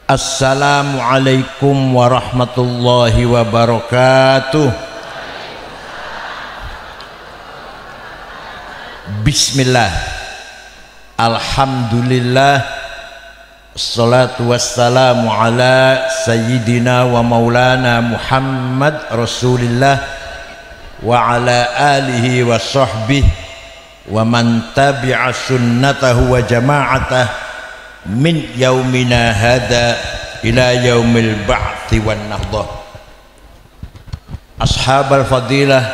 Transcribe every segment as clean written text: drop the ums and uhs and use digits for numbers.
Assalamualaikum warahmatullahi wabarakatuh. Bismillah, alhamdulillah, assalatu wassalamu ala sayyidina wa maulana Muhammad Rasulillah wa ala alihi wa sahbihi wa man tabi'a sunnatahu wa jama'atah min yaumina hada ila yaumil ba'thi wan nahdah. Ashabal fadilah,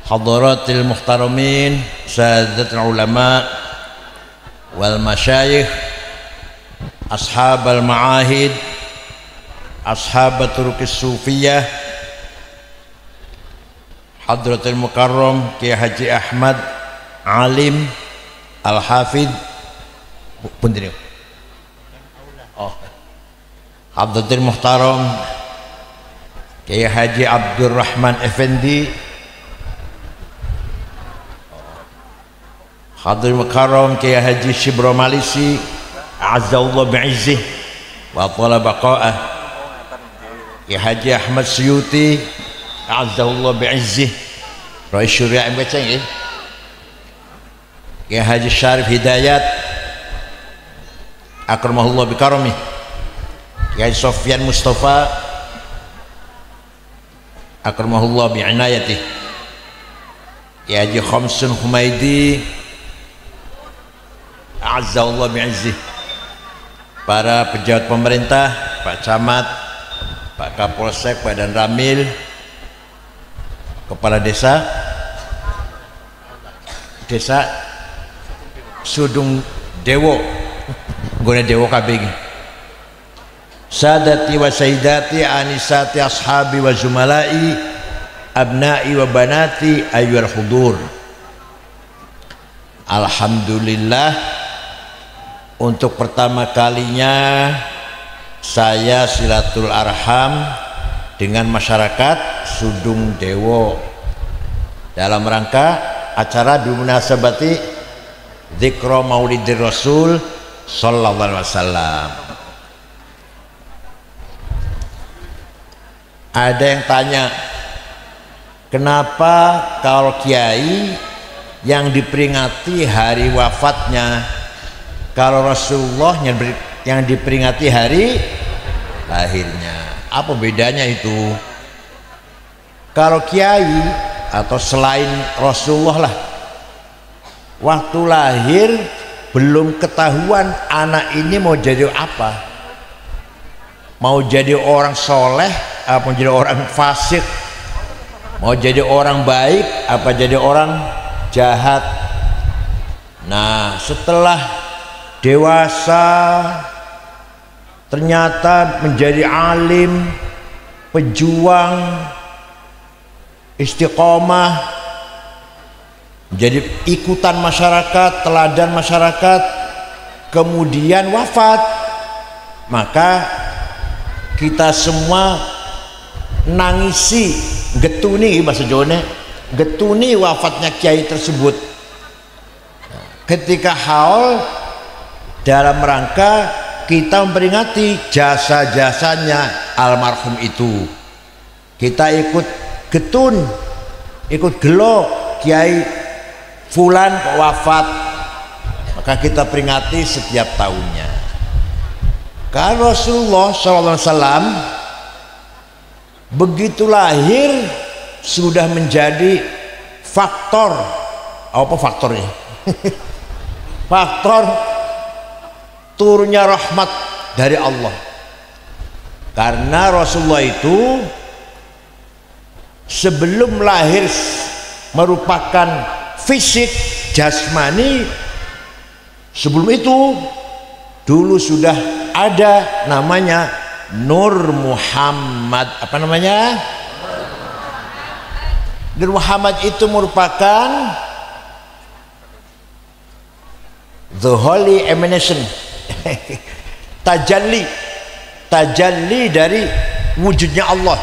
hadaratil muhtaramin, sadatul ulama wal masyayikh, ashabal ma'ahid, ashabat turukis sufiyah, hadratul mukarram Kiai Haji Ahmad Alim Al-Hafidh punten. Hadratul muhtaram Kiai Haji Abdurrahman Effendi, Hadratul mukarram Kiai Haji Shibro Malisi Azzallahu bi'izzih wa thala baqa'ah, Kiai Haji Ahmad Suyuti Azzallahu bi'izzih Rais Syuriah MBC nggih, Kiai Haji Syarif Hidayat akramahullah bikarami, Kiai Sofyan Mustafa akramahullah bi'inayatih, Kiai Haji Khamsun Humaidi a'azzallahu bi'izzih, para pejabat pemerintah, Pak Camat, Pak Kapolsek, Badan Ramil, Kepala Desa Sudung Dewo guna Dewo kabeh, sadati wa sayyidati anisati ashabi wa zumalai abnai wa banati ayyuhal hudur. Alhamdulillah, untuk pertama kalinya saya silatul arham dengan masyarakat Sudung Dewo dalam rangka acara bimunasabati dzikra Maulidir Rasul sallallahu alaihi wasallam. Ada yang tanya, kenapa kalau kiai yang diperingati hari wafatnya, kalau Rasulullah yang diperingati hari lahirnya? Apa bedanya itu? Kalau kiai atau selain Rasulullah lah, waktu lahir belum ketahuan anak ini mau jadi apa, mau jadi orang soleh apa jadi orang fasik, mau jadi orang baik apa jadi orang jahat. Nah, setelah dewasa ternyata menjadi alim, pejuang, istiqomah, jadi ikutan masyarakat, teladan masyarakat, kemudian wafat, maka kita semua nangisi, getuni bahasa Jawa, getuni wafatnya kiai tersebut. Ketika haul dalam rangka kita memperingati jasa-jasanya almarhum itu, kita ikut getun, ikut gelo kiai fulan wafat, maka kita peringati setiap tahunnya. Kalau Rasulullah SAW begitu lahir sudah menjadi faktor, apa faktornya? Faktor turunnya rahmat dari Allah. Karena Rasulullah itu sebelum lahir merupakan fisik jasmani, sebelum itu dulu sudah ada namanya Nur Muhammad. Apa namanya? Nur Muhammad itu merupakan the holy emanation tajalli dari wujudnya Allah.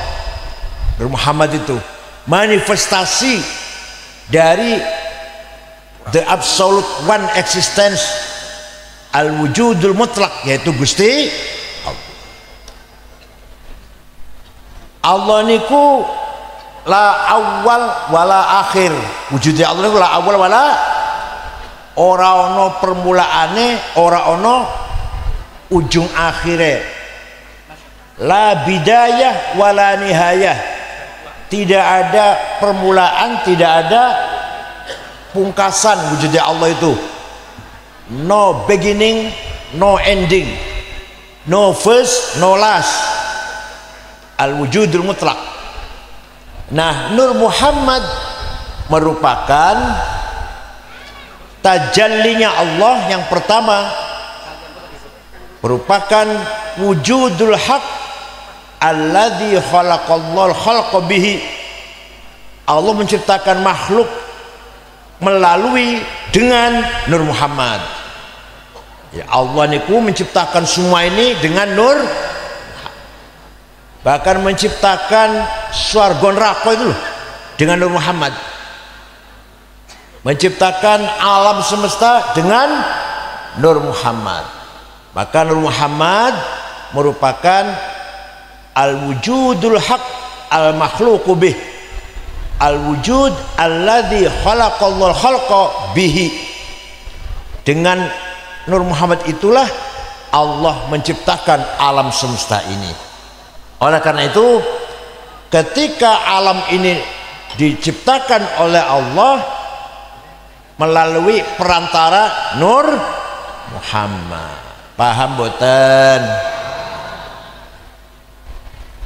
Nur Muhammad itu manifestasi dari the absolute one existence, al wujudul mutlak, yaitu Gusti Allah. Allah niku la awal wala akhir. Wujudnya Allah niku la awal wala, ora ono permulaane, ora ono ujung akhire. La bidayah wala nihayah. Tidak ada permulaan, tidak ada pungkasan wujudnya Allah itu. No beginning, no ending, no first, no last. Al-wujudul mutlak. Nah, Nur Muhammad merupakan tajallinya Allah yang pertama, merupakan wujudul haq alladzi khalaqallahu khalqa bihi. Allah menciptakan makhluk melalui dengan Nur Muhammad. Ya, Allah niku menciptakan semua ini dengan nur, bahkan menciptakan swarga neraka itu loh dengan Nur Muhammad, menciptakan alam semesta dengan Nur Muhammad. Maka Nur Muhammad merupakan al-wujudul haq al-makhluqu bih, al-wujud alladzi khalaqallahu khalqa bihi. Dengan Nur Muhammad itulah Allah menciptakan alam semesta ini. Oleh karena itu, ketika alam ini diciptakan oleh Allah melalui perantara Nur Muhammad. Paham boten?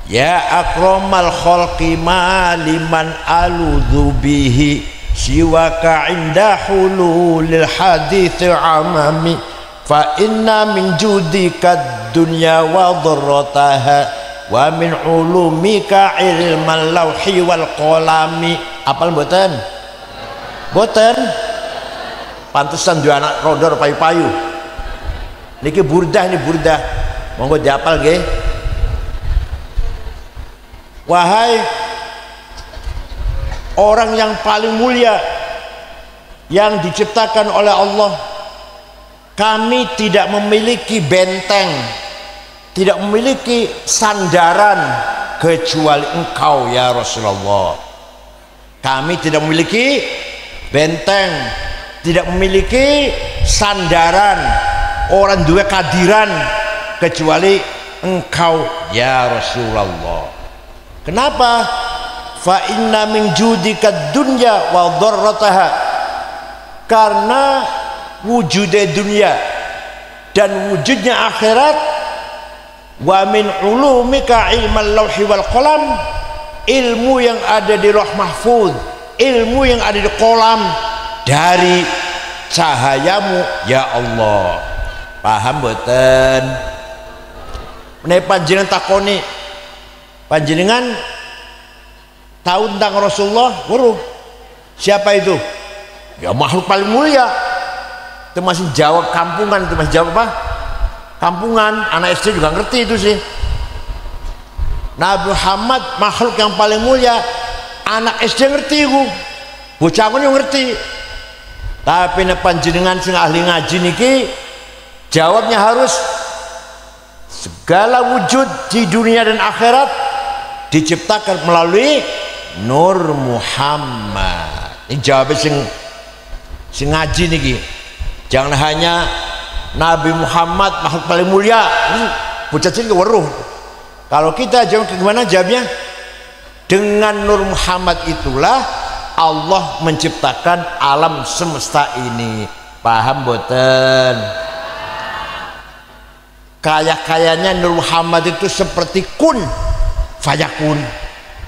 Ya akramal khalqi maliman aludhu bihi siwaka inda hululil hadith amami fa inna min judika dunya wa dharrataha wa min ulumika ilmal lawhi wal qalami. Apal boten? Boten? Pantesan dua anak rodor payu-payu. Niki burdah, ini burdah. Monggo diapal nggih. Wahai orang yang paling mulia yang diciptakan oleh Allah, kami tidak memiliki benteng, tidak memiliki sandaran kecuali Engkau ya Rasulullah. Kami tidak memiliki benteng, tidak memiliki sandaran, orang dua kadiran kecuali Engkau ya Rasulullah. Kenapa? Fa inna min judika dunya wa dharrataha. Karena wujudnya dunia dan wujudnya akhirat, wa min ulumika ilmal lawhi wal qalam, ilmu yang ada di Lauh Mahfuz, ilmu yang ada di kolam, dari cahayamu ya Allah. Paham boten? Menawi panjenengan takoni, panjenengan tahu tentang Rasulullah, weruh. Siapa itu? Ya makhluk paling mulia. Itu masih jawab kampungan, itu masih jawab apa? Kampungan. Anak SD juga ngerti itu sih. Nabi Muhammad makhluk yang paling mulia. Anak SD ngerti itu. Bocah pun ngerti. Tapi nek panjenengan sing ahli ngaji niki, jawabnya harus segala wujud di dunia dan akhirat diciptakan melalui Nur Muhammad. Ini jawabnya sing ngaji niki. Jangan hanya Nabi Muhammad makhluk paling mulia. Ini bocah cilik weruh. Kalau kita jawab gimana jawabnya? Dengan Nur Muhammad itulah Allah menciptakan alam semesta ini. Paham boten? Kaya-kayanya Nur Muhammad itu seperti kun fayakun.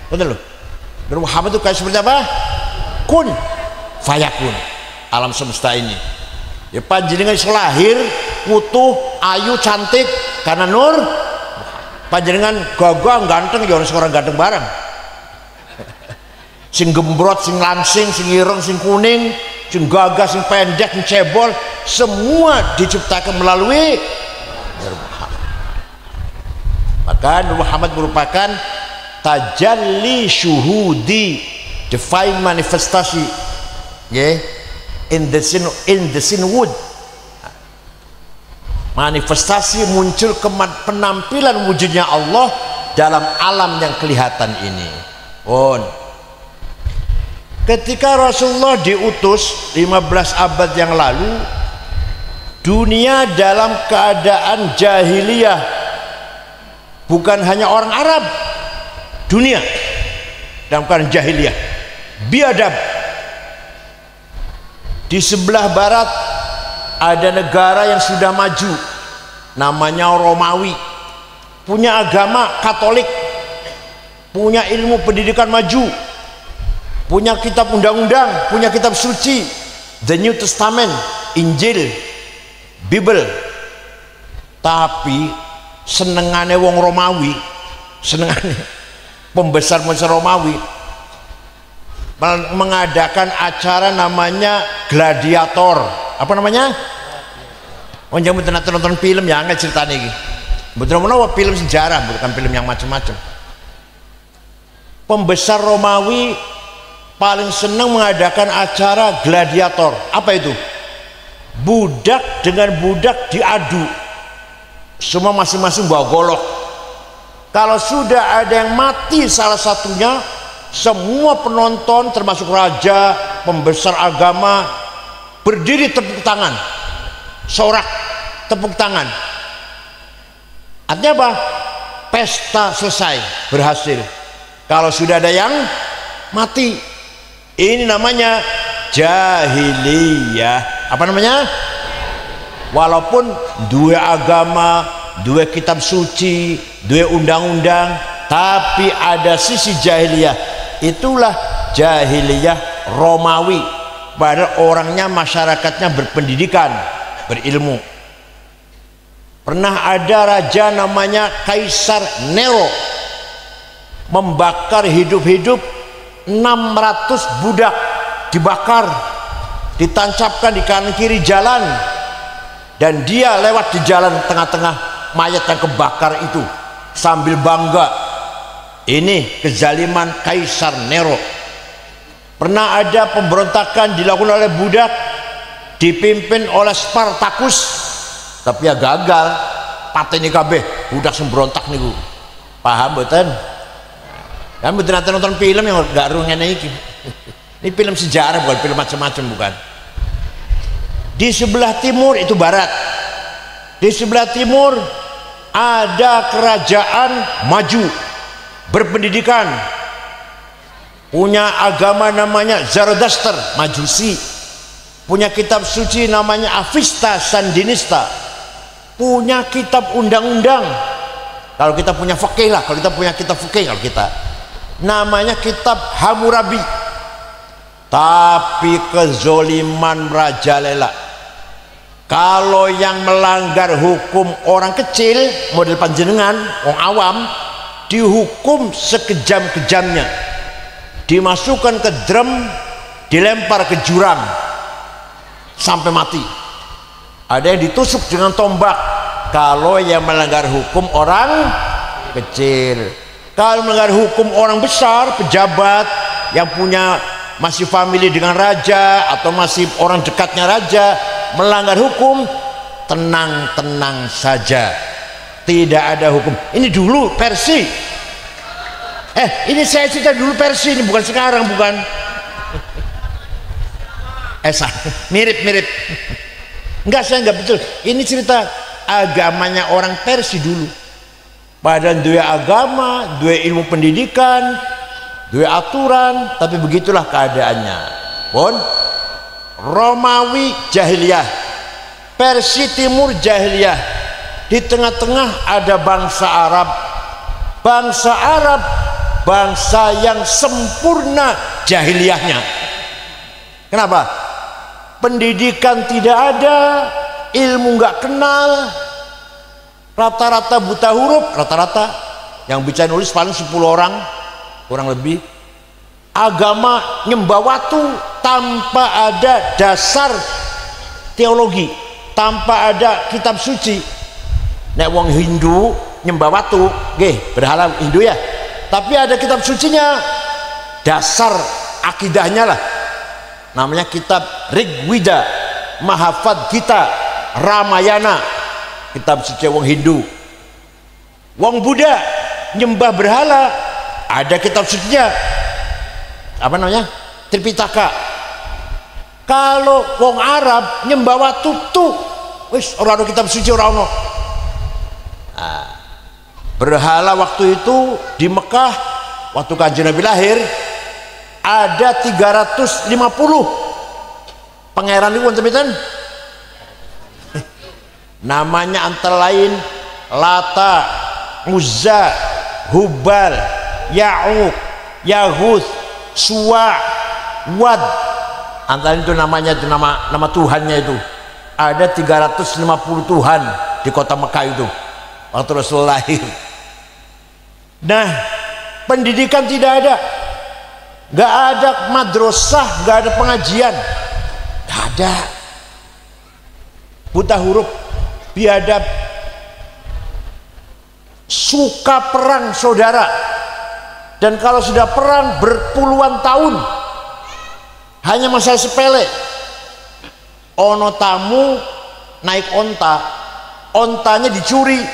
Betul loh. Nur Muhammad itu kayak seperti apa? Kun fayakun. Alam semesta ini. Ya panjenengan selahir utuh, ayu, cantik karena Nur. Panjenengan gagah ganteng ya orang ganteng bareng. Sing gembrot, sing langsing, sing ireng, sing kuning, sing gagah, sing pendek, sing cebol, semua diciptakan melalui Nur Muhammad. Maka Nur Muhammad merupakan tajalli syuhudi, divine manifestasi, yeah, in the sin wood. Manifestasi muncul penampilan wujudnya Allah dalam alam yang kelihatan ini. Ketika Rasulullah diutus 15 abad yang lalu, dunia dalam keadaan jahiliyah. Bukan hanya orang Arab, dunia dalam keadaan jahiliyah, biadab. Di sebelah barat ada negara yang sudah maju, namanya Romawi, punya agama Katolik, punya ilmu pendidikan maju, punya kitab undang-undang, punya kitab suci, The New Testament, Injil, Bible. Tapi senengane wong Romawi, senengane pembesar-pembesar Romawi mengadakan acara namanya gladiator. Apa namanya? Oh, jangan nonton film ya, nggak ceritanya ini. Betul-betul film sejarah, bukan film yang macam-macam. Pembesar Romawi paling senang mengadakan acara gladiator. Apa itu? Budak dengan budak diadu, semua masing-masing bawa golok. Kalau sudah ada yang mati salah satunya, semua penonton termasuk raja, pembesar agama berdiri tepuk tangan, sorak tepuk tangan. Artinya apa? Pesta selesai, berhasil. Kalau sudah ada yang mati, ini namanya jahiliyah. Apa namanya? Walaupun dua agama, dua kitab suci, dua undang-undang, tapi ada sisi jahiliyah. Itulah jahiliyah Romawi. Padahal orangnya, masyarakatnya berpendidikan, berilmu. Pernah ada raja namanya Kaisar Nero, membakar hidup-hidup 600 budak, dibakar, ditancapkan di kanan kiri jalan. Dan dia lewat di jalan tengah-tengah mayat yang kebakar itu sambil bangga. Ini kezaliman Kaisar Nero. Pernah ada pemberontakan dilakukan oleh budak, dipimpin oleh Spartacus, tapi ya gagal. Pateni kabeh budak semberontak niku. Paham mboten? Kan mboten nate nonton film yang gak ru ngene iki. Ini film sejarah, bukan film macam-macam, bukan. Di sebelah timur itu barat. Di sebelah timur ada kerajaan maju, berpendidikan, punya agama namanya Zoroaster, Majusi, punya kitab suci namanya Avesta Sandinista, punya kitab undang-undang. Kalau kita punya fikih lah, kalau kita punya kitab fikih, kalau kita namanya kitab Hammurabi. Tapi kezoliman merajalela. Kalau yang melanggar hukum orang kecil model panjenengan, orang awam, dihukum sekejam-kejamnya, dimasukkan ke drum, dilempar ke jurang sampai mati. Ada yang ditusuk dengan tombak. Kalau yang melanggar hukum orang kecil. Kalau melanggar hukum orang besar, pejabat yang punya masih famili dengan raja atau masih orang dekatnya raja, melanggar hukum, tenang-tenang saja, tidak ada hukum. Ini dulu versi, ini saya cerita dulu versi, ini bukan sekarang, bukan. Mirip-mirip. Enggak, saya enggak betul. Ini cerita agamanya orang Persia dulu. Padahal dua agama, dua ilmu pendidikan, dua aturan, tapi begitulah keadaannya. Pun Romawi jahiliyah, Persia Timur jahiliyah, di tengah-tengah ada bangsa Arab. Bangsa Arab, bangsa yang sempurna jahiliyahnya. Kenapa? Pendidikan tidak ada, ilmu nggak kenal, rata-rata buta huruf, rata-rata yang bisa nulis paling 10 orang, kurang lebih. Agama nyembah watu tanpa ada dasar teologi, tanpa ada kitab suci. Nek wong Hindu nyembah watu, nggih, berhala Hindu ya, tapi ada kitab sucinya, dasar akidahnya lah, namanya kitab Rigveda, Mahavad Gita, Ramayana, kitab suci wong Hindu. Wong Buddha nyembah berhala. Ada kitab sucinya, apa namanya, Tripitaka. Kalau wong Arab nyembah watutu, wis ora ono kitab suci, ora ono. Berhala waktu itu di Mekah waktu Kanjeng Nabi lahir ada 350 pangeran itu wonten. Namanya antara lain Lata, Uzza, Hubal, Ya'uq, Yaghus, Suwa, Wad. Antara itu namanya, itu nama Tuhannya itu. Ada 350 Tuhan di kota Mekah itu waktu Rasul lahir. Nah, pendidikan tidak ada, nggak ada madrasah, nggak ada pengajian, nggak ada. Buta huruf, biadab, suka perang saudara. Dan kalau sudah perang berpuluhan tahun, hanya masalah sepele. Ono tamu naik onta, ontanya dicuri.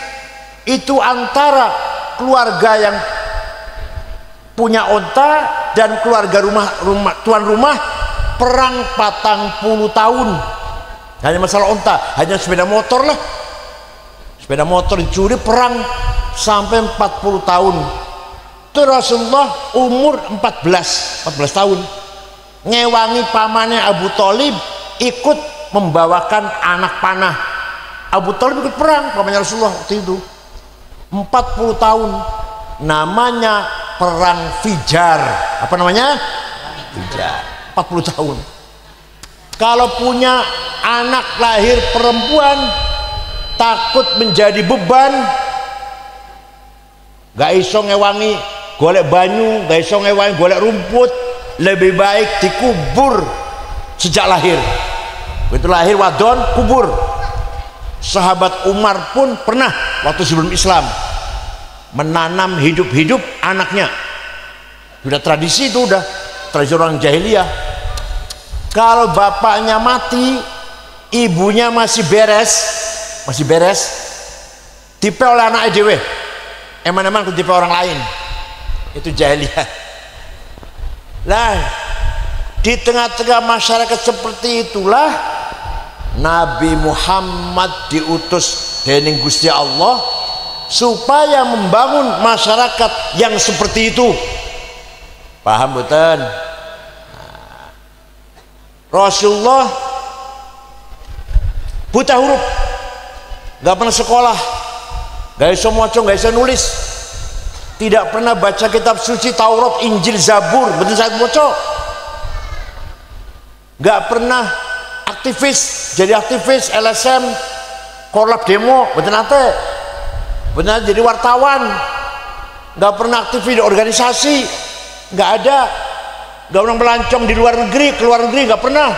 Itu antara keluarga yang punya onta dan keluarga tuan rumah perang 40 tahun. Hanya masalah onta, hanya sepeda motor lah. Sepeda motor dicuri, perang sampai 40 tahun. Itu Rasulullah umur 14 tahun. Ngewangi pamannya Abu Thalib ikut membawakan anak panah. Abu Thalib ikut perang pamannya Rasulullah waktu itu. 40 tahun, namanya perang Fijar. Apa namanya? Fijar. 40 tahun. Kalau punya anak lahir perempuan takut menjadi beban, gak iso ngewangi golek banyu, gak iso ngewangi golek rumput, lebih baik dikubur sejak lahir. Begitu lahir wadon, kubur. Sahabat Umar pun pernah waktu sebelum Islam menanam hidup-hidup anaknya. Sudah tradisi itu, udah tradisi orang jahiliyah. Kalau bapaknya mati, ibunya masih beres, tipe oleh anak dewe. Eman-eman tipe orang lain. Itu jahiliyah. Lah, di tengah-tengah masyarakat seperti itulah Nabi Muhammad diutus dening Gusti Allah supaya membangun masyarakat yang seperti itu. Paham betul? Rasulullah buta huruf, gak pernah sekolah, gak bisa maca, gak bisa nulis, tidak pernah baca kitab suci Taurat, Injil, Zabur, betul saya maca, gak pernah aktivis, jadi aktivis LSM, korlap demo, betul nate, benar jadi wartawan, nggak pernah aktif di organisasi, nggak ada, nggak pernah melancong di luar negeri, ke luar negeri nggak pernah.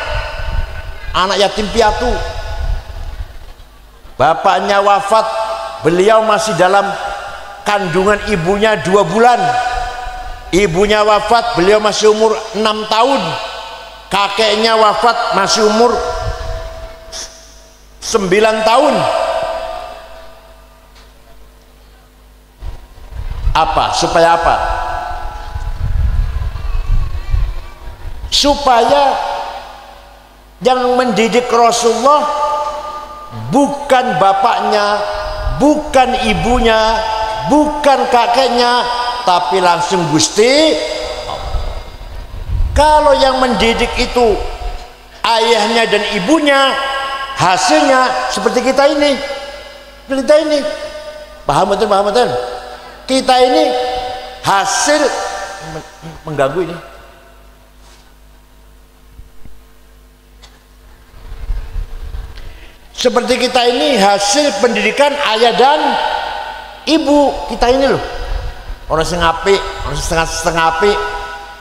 Anak yatim piatu, bapaknya wafat, beliau masih dalam kandungan ibunya 2 bulan, ibunya wafat, beliau masih umur 6 tahun. Kakeknya wafat masih umur 9 tahun. Apa? Supaya apa? Supaya yang mendidik Rasulullah bukan bapaknya, bukan ibunya, bukan kakeknya, tapi langsung Gusti. Kalau yang mendidik itu ayahnya dan ibunya, hasilnya seperti kita ini. Paham betul? Kita ini hasil mengganggu ini. Seperti kita ini hasil pendidikan ayah dan ibu kita ini loh. Orang setengah apik, orang setengah apik.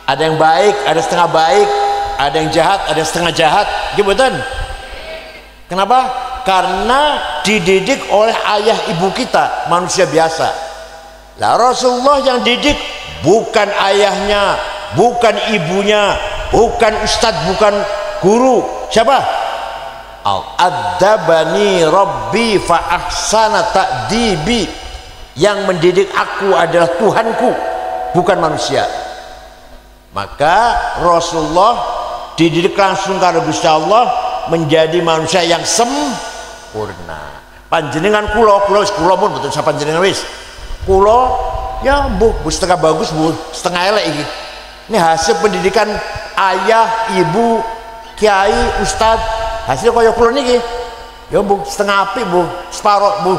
Ada yang baik, ada setengah baik, ada yang jahat, ada yang setengah jahat. Gimana? Kenapa? Karena dididik oleh ayah ibu kita, manusia biasa. Lah Rasulullah yang didik bukan ayahnya, bukan ibunya, bukan ustadz, bukan guru. Siapa? Al-Addabani Rabbi fa ahsana ta'dibi. yang mendidik aku adalah Tuhanku, bukan manusia. Maka Rasulullah dididik langsung karena Gusti Allah menjadi manusia yang sempurna. Panjenengan kula pun betul sapa panjenengan wis. Kula ya bu setengah bagus bu, setengah elek iki. Ini hasil pendidikan ayah, ibu, kiai, ustad. Hasil kaya kula niki. Ya bu, setengah apik bu, separuh bu,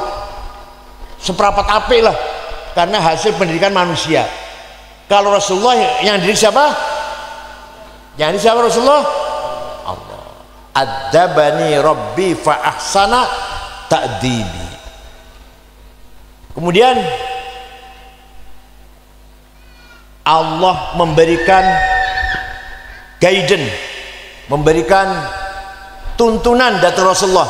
seperempat apik lah. Karena hasil pendidikan manusia. Kalau Rasulullah yang didik siapa? Yang didik siapa Rasulullah? Allah. Adzabani Rabbi fa ahsana ta'dibi. Kemudian Allah memberikan guidance, memberikan tuntunan dari Rasulullah.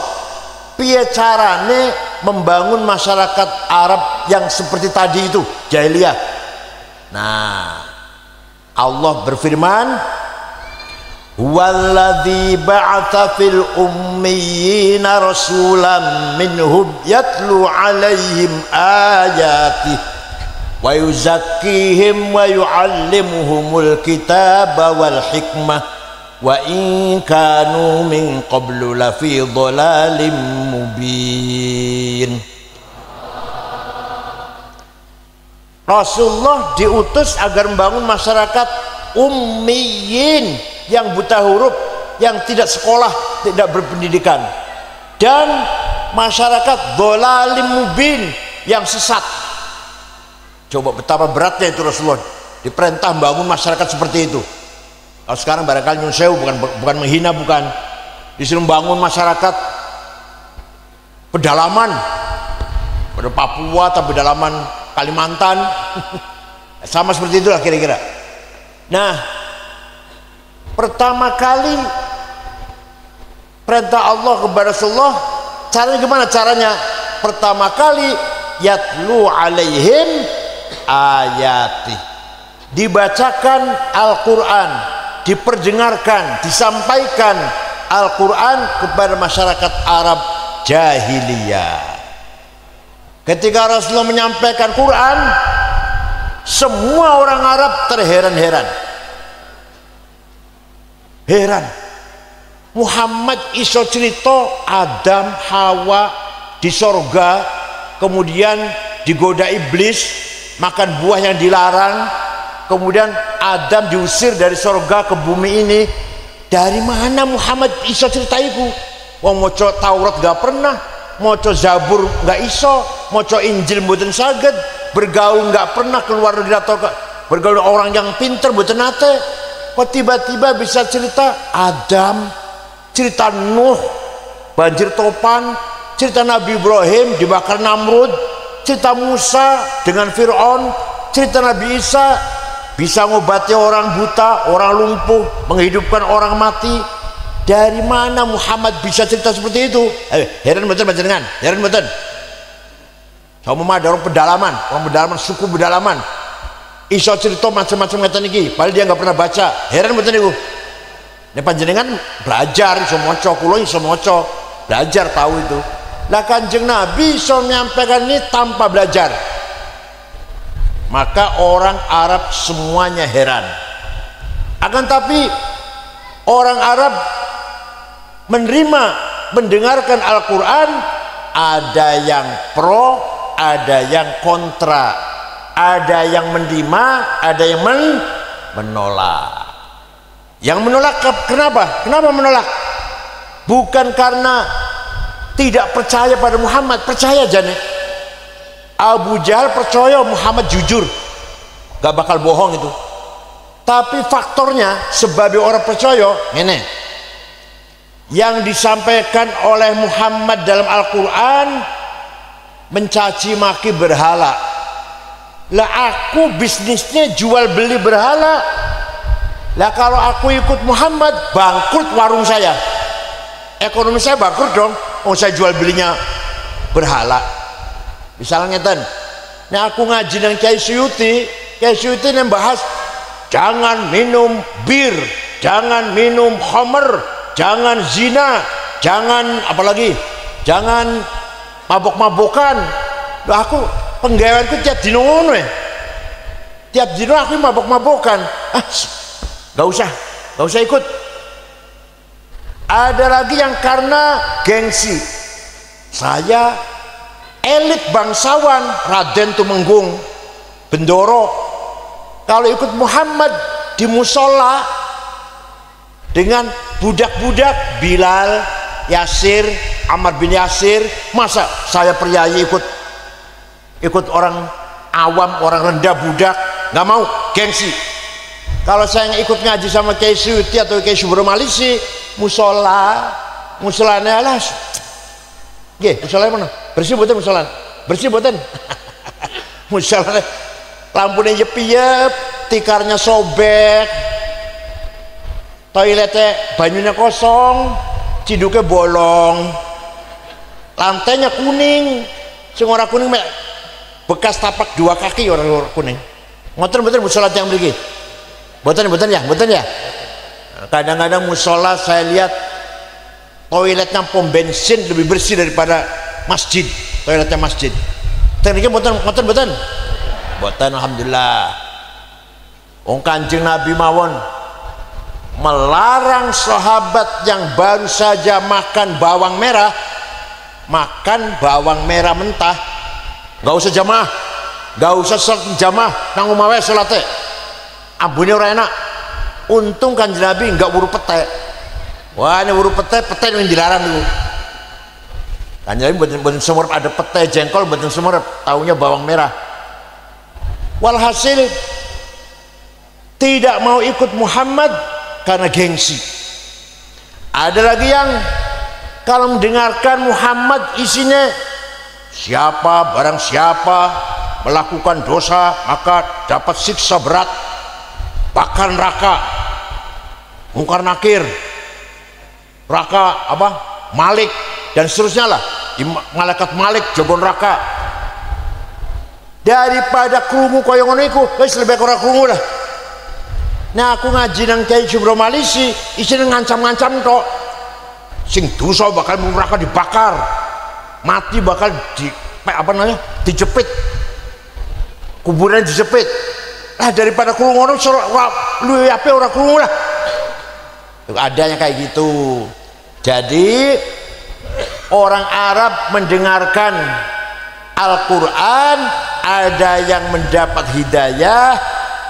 Piye carane membangun masyarakat Arab yang seperti tadi itu, jahiliyah. Nah, Allah berfirman, "Huwallazi ba'atsa fil ummiyina rasulan minhum yatlu 'alaihim ayatihi wa yuzakkihim wa yu'allimuhumul kitaba wal hikmah wa in kanu min qablu lafi dhalalim mubin." Rasulullah diutus agar membangun masyarakat ummiyin, yang buta huruf, yang tidak sekolah, tidak berpendidikan, dan masyarakat dhalalim mubin, yang sesat. Coba betapa beratnya itu Rasulullah diperintah membangun masyarakat seperti itu. Kalau sekarang barangkali nyun sewu, bukan menghina, bukan, disuruh membangun masyarakat pedalaman pada Papua atau pedalaman Kalimantan sama seperti itulah kira-kira. Nah, pertama kali perintah Allah kepada Rasulullah, caranya gimana? Caranya pertama kali yatlu alaihim ayati, dibacakan Al-Quran, diperdengarkan, disampaikan Al-Quran kepada masyarakat Arab jahiliyah. Ketika Rasulullah menyampaikan Quran, semua orang Arab terheran-heran. Heran, Muhammad iso cerita Adam Hawa di sorga, kemudian digoda iblis, makan buah yang dilarang, kemudian Adam diusir dari sorga ke bumi ini. Dari mana Muhammad iso cerita itu? Wong moco Taurat gak pernah, moco Zabur gak iso, moco Injil mboten saged, bergaul gak pernah, keluar negeri atau bergaul orang yang pinter mboten nate. Kok tiba-tiba bisa cerita Adam, cerita Nuh banjir topan, cerita Nabi Ibrahim dibakar Namrud, cerita Musa dengan Fir'aun, cerita Nabi Isa bisa ngobati orang buta, orang lumpuh, menghidupkan orang mati. Dari mana Muhammad bisa cerita seperti itu? Heran betul panjenengan, heran betul. Sama ada orang pedalaman, suku pedalaman, iso cerita macam-macam ngeten iki, padahal dia nggak pernah baca. Heran betul niku. Nek panjenengan belajar iso maca, kula iso maca, belajar tahu itu. Lah Kanjeng Nabi iso menyampaikan ini tanpa belajar. Maka orang Arab semuanya heran. Akan tapi orang Arab menerima, mendengarkan Al-Quran, ada yang pro, ada yang kontra, ada yang menerima, ada yang menolak. Yang menolak kenapa? Kenapa menolak? Bukan karena tidak percaya pada Muhammad, percaya jane. Abu Jahal percaya Muhammad jujur, gak bakal bohong itu. Tapi faktornya sebagai orang percaya ini, yang disampaikan oleh Muhammad dalam Al-Quran mencaci maki berhala. Lah aku bisnisnya jual beli berhala. Lah kalau aku ikut Muhammad, bangkrut warung saya, ekonomi saya bangkrut dong. Oh, saya jual belinya berhala. Misalnya ngeten, nah aku ngaji dengan Kiai Suyuti yang bahas jangan minum bir, jangan minum khamr, jangan zina, jangan apalagi, jangan mabok-mabokan. Loh, penggaweanku tiap dino ngono ya. Tiap dino aku mabok-mabokan. Gak usah ikut. Ada lagi yang karena gengsi. Saya elit bangsawan, Raden Tumenggung, Bendoro, kalau ikut Muhammad di musola dengan budak-budak Bilal, Yasir, Ammar bin Yasir, masa saya priayi ikut orang awam, orang rendah, budak? Nggak mau, gengsi. Kalau saya ikut ngaji sama Kiai Suyuti atau Kiai Subro Malisi, musolanya alas, musolanya mana? Bersih buatan musola, bersih buatan. Musolanya lampunya jepiyep, tikarnya sobek, toiletnya banyunya kosong, ciduknya bolong, lantainya kuning, semua orang kuning bekas tapak 2 kaki orang kuning. Ngoten musola yang begini. Boten ya. Kadang-kadang musola saya lihat toiletnya pom bensin lebih bersih daripada masjid, toiletnya masjid. Tekniknya boten. Alhamdulillah. Wong Kanjeng Nabi mawon melarang sahabat yang baru saja makan bawang merah mentah, gak usah jamaah, gak usah sholat jamaah, nang omah wae salate. Ambune ora enak. Untung Kanjeng Nabi enggak buru pete. Wah, ini buru pete yang dilarang dulu. Kanjeng Nabi mboten semurep, ada pete jengkol mboten semurep, taunya bawang merah. Walhasil tidak mau ikut Muhammad karena gengsi. Ada lagi yang kalau mendengarkan Muhammad isinya barang siapa melakukan dosa maka dapat siksa berat, bakar neraka, mungkar nakir, neraka Malik dan seterusnya lah, malaikat Malik jago neraka. Daripada krungu kaya ngono iku wis lebih ora krungu dah. Nah aku ngaji nang Kiai Subro Malisi isine ngancam-ngancam tok, sing dosa bakal neraka dibakar, mati bakal dijepit, kuburan dijepit. Lah daripada krungu ngono luwih apik ora krungu lah. Adanya kayak gitu. Jadi orang Arab mendengarkan Al-Quran, ada yang mendapat hidayah,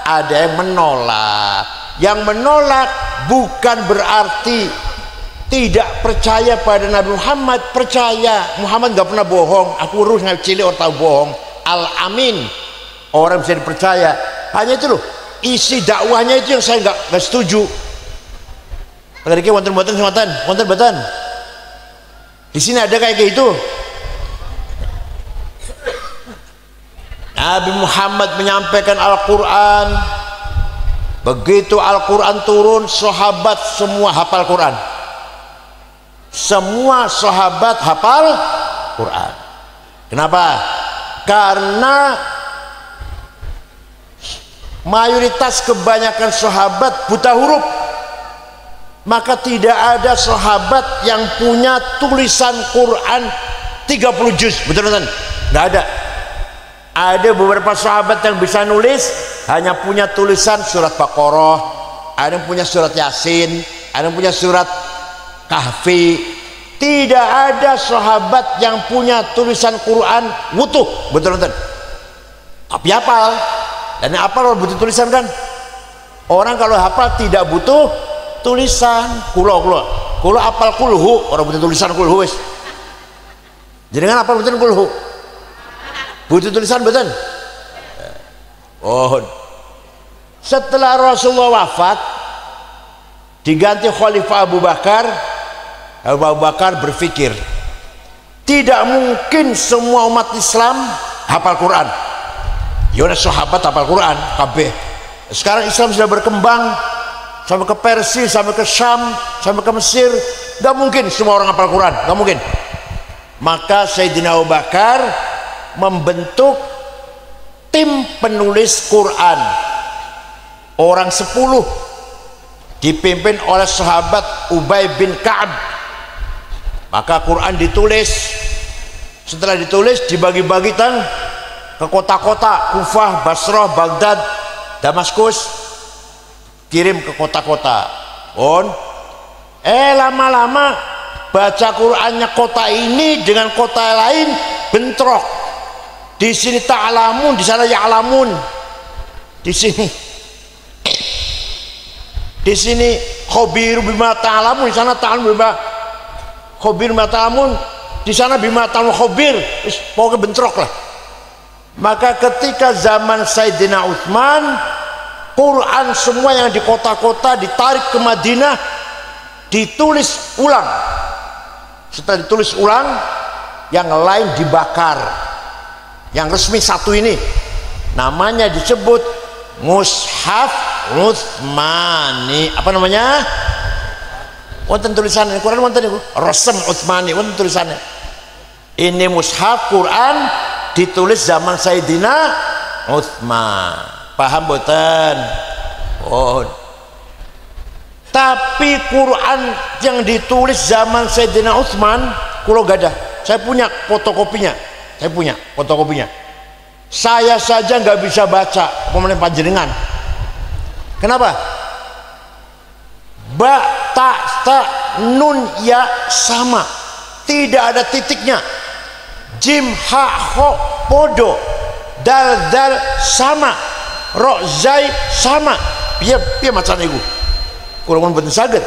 ada yang menolak. Yang menolak bukan berarti tidak percaya pada Nabi Muhammad. Percaya, Muhammad gak pernah bohong. Aku urus nggak cilik orang tahu bohong. Al-Amin, orang bisa dipercaya. Hanya itu loh, isi dakwahnya itu yang saya nggak setuju. Tadi wonten di sini ada kayak gitu. Nabi Muhammad menyampaikan Al-Quran. Begitu Al-Quran turun, sahabat semua hafal Quran. Semua sahabat hafal Quran. Kenapa? Karena mayoritas kebanyakan sahabat buta huruf. Maka tidak ada sahabat yang punya tulisan Quran 30 juz. Betul-betul? Tidak ada. Ada beberapa sahabat yang bisa nulis, hanya punya tulisan surat Baqarah, ada yang punya surat Yasin, ada yang punya surat Kahfi. Tidak ada sahabat yang punya tulisan Quran utuh. Betul-betul? Tapi hafal. Dan hafal butuh tulisan kan? Orang kalau hafal tidak butuh tulisan. Kulo hafal kulhu, orang butuh tulisan kulhu wis. Jadi kan hafal betul kulhu. Butuh tulisan betul. Oh, setelah Rasulullah wafat diganti Khalifah Abu Bakar. Abu Bakar berpikir tidak mungkin semua umat Islam hafal Quran. Ya udah sahabat hafal Quran kabeh. Sekarang Islam sudah berkembang sampai ke Persia, sampai ke Syam, sampai ke Mesir. Gak mungkin semua orang hafal Quran, gak mungkin. Maka Sayyidina Abu Bakar membentuk tim penulis Quran, orang 10 dipimpin oleh sahabat Ubay bin Ka'ab. Maka Quran ditulis. Setelah ditulis dibagi-bagi ke kota-kota Kufah, Basrah, Baghdad, Damaskus, kirim ke kota-kota. Lama-lama baca Qur'annya kota ini dengan kota lain bentrok. Di sini ta'lamun, di sana ya'lamun. Di sini khabiru bima ta'lamun, di sana ta'lamun bima khabir bima ta'lamun, di sana bima ta'lamun khabir. Pokoknya bentrok lah. Maka ketika zaman Sayyidina Utsman, Quran semua yang di kota-kota ditarik ke Madinah, ditulis ulang. Setelah ditulis ulang, yang lain dibakar. Yang resmi satu ini namanya disebut Mushaf Utsmani. Apa namanya? Wonten tulisannya Quran, wonten niku Resem Utsmani, wonten tulisannya. Ini mushaf Quran ditulis zaman Sayyidina Utsman. Paham boten? Tapi Quran yang ditulis zaman Sayyidina Utsman kula gadah. Saya punya fotokopinya. Saya saja nggak bisa baca, pemenang panjenengan. Kenapa? Ba, ta, ta, nun, ya sama, tidak ada titiknya. Jim, ha, ho, podo, dal, dal sama, ro, zai sama. Piye macam itu? Kurang betul saged.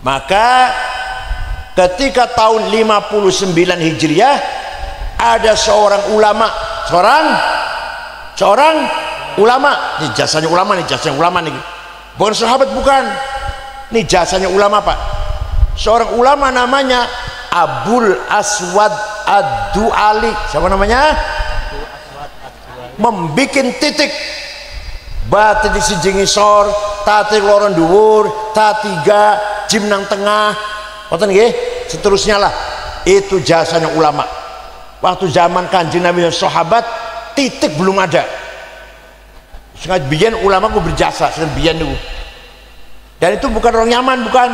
Maka ketika tahun 59 Hijriah ada seorang ulama, seorang ulama, ini jasanya ulama nih, bukan sahabat, bukan, ini jasanya ulama Pak. Seorang ulama namanya Abul Aswad Ad-Du'ali. Siapa namanya? Membikin titik, ba titik siji ngisor, ta titik loro dhuwur, ta tiga, jim nang tengah, ngoten nggih, seterusnya lah. Itu jasanya ulama. Waktu zaman Kanjeng Nabi dan sahabat, titik belum ada. Sengaja biyen ulama ku berjasa, biyen niku. Dan itu bukan orang Yaman, bukan.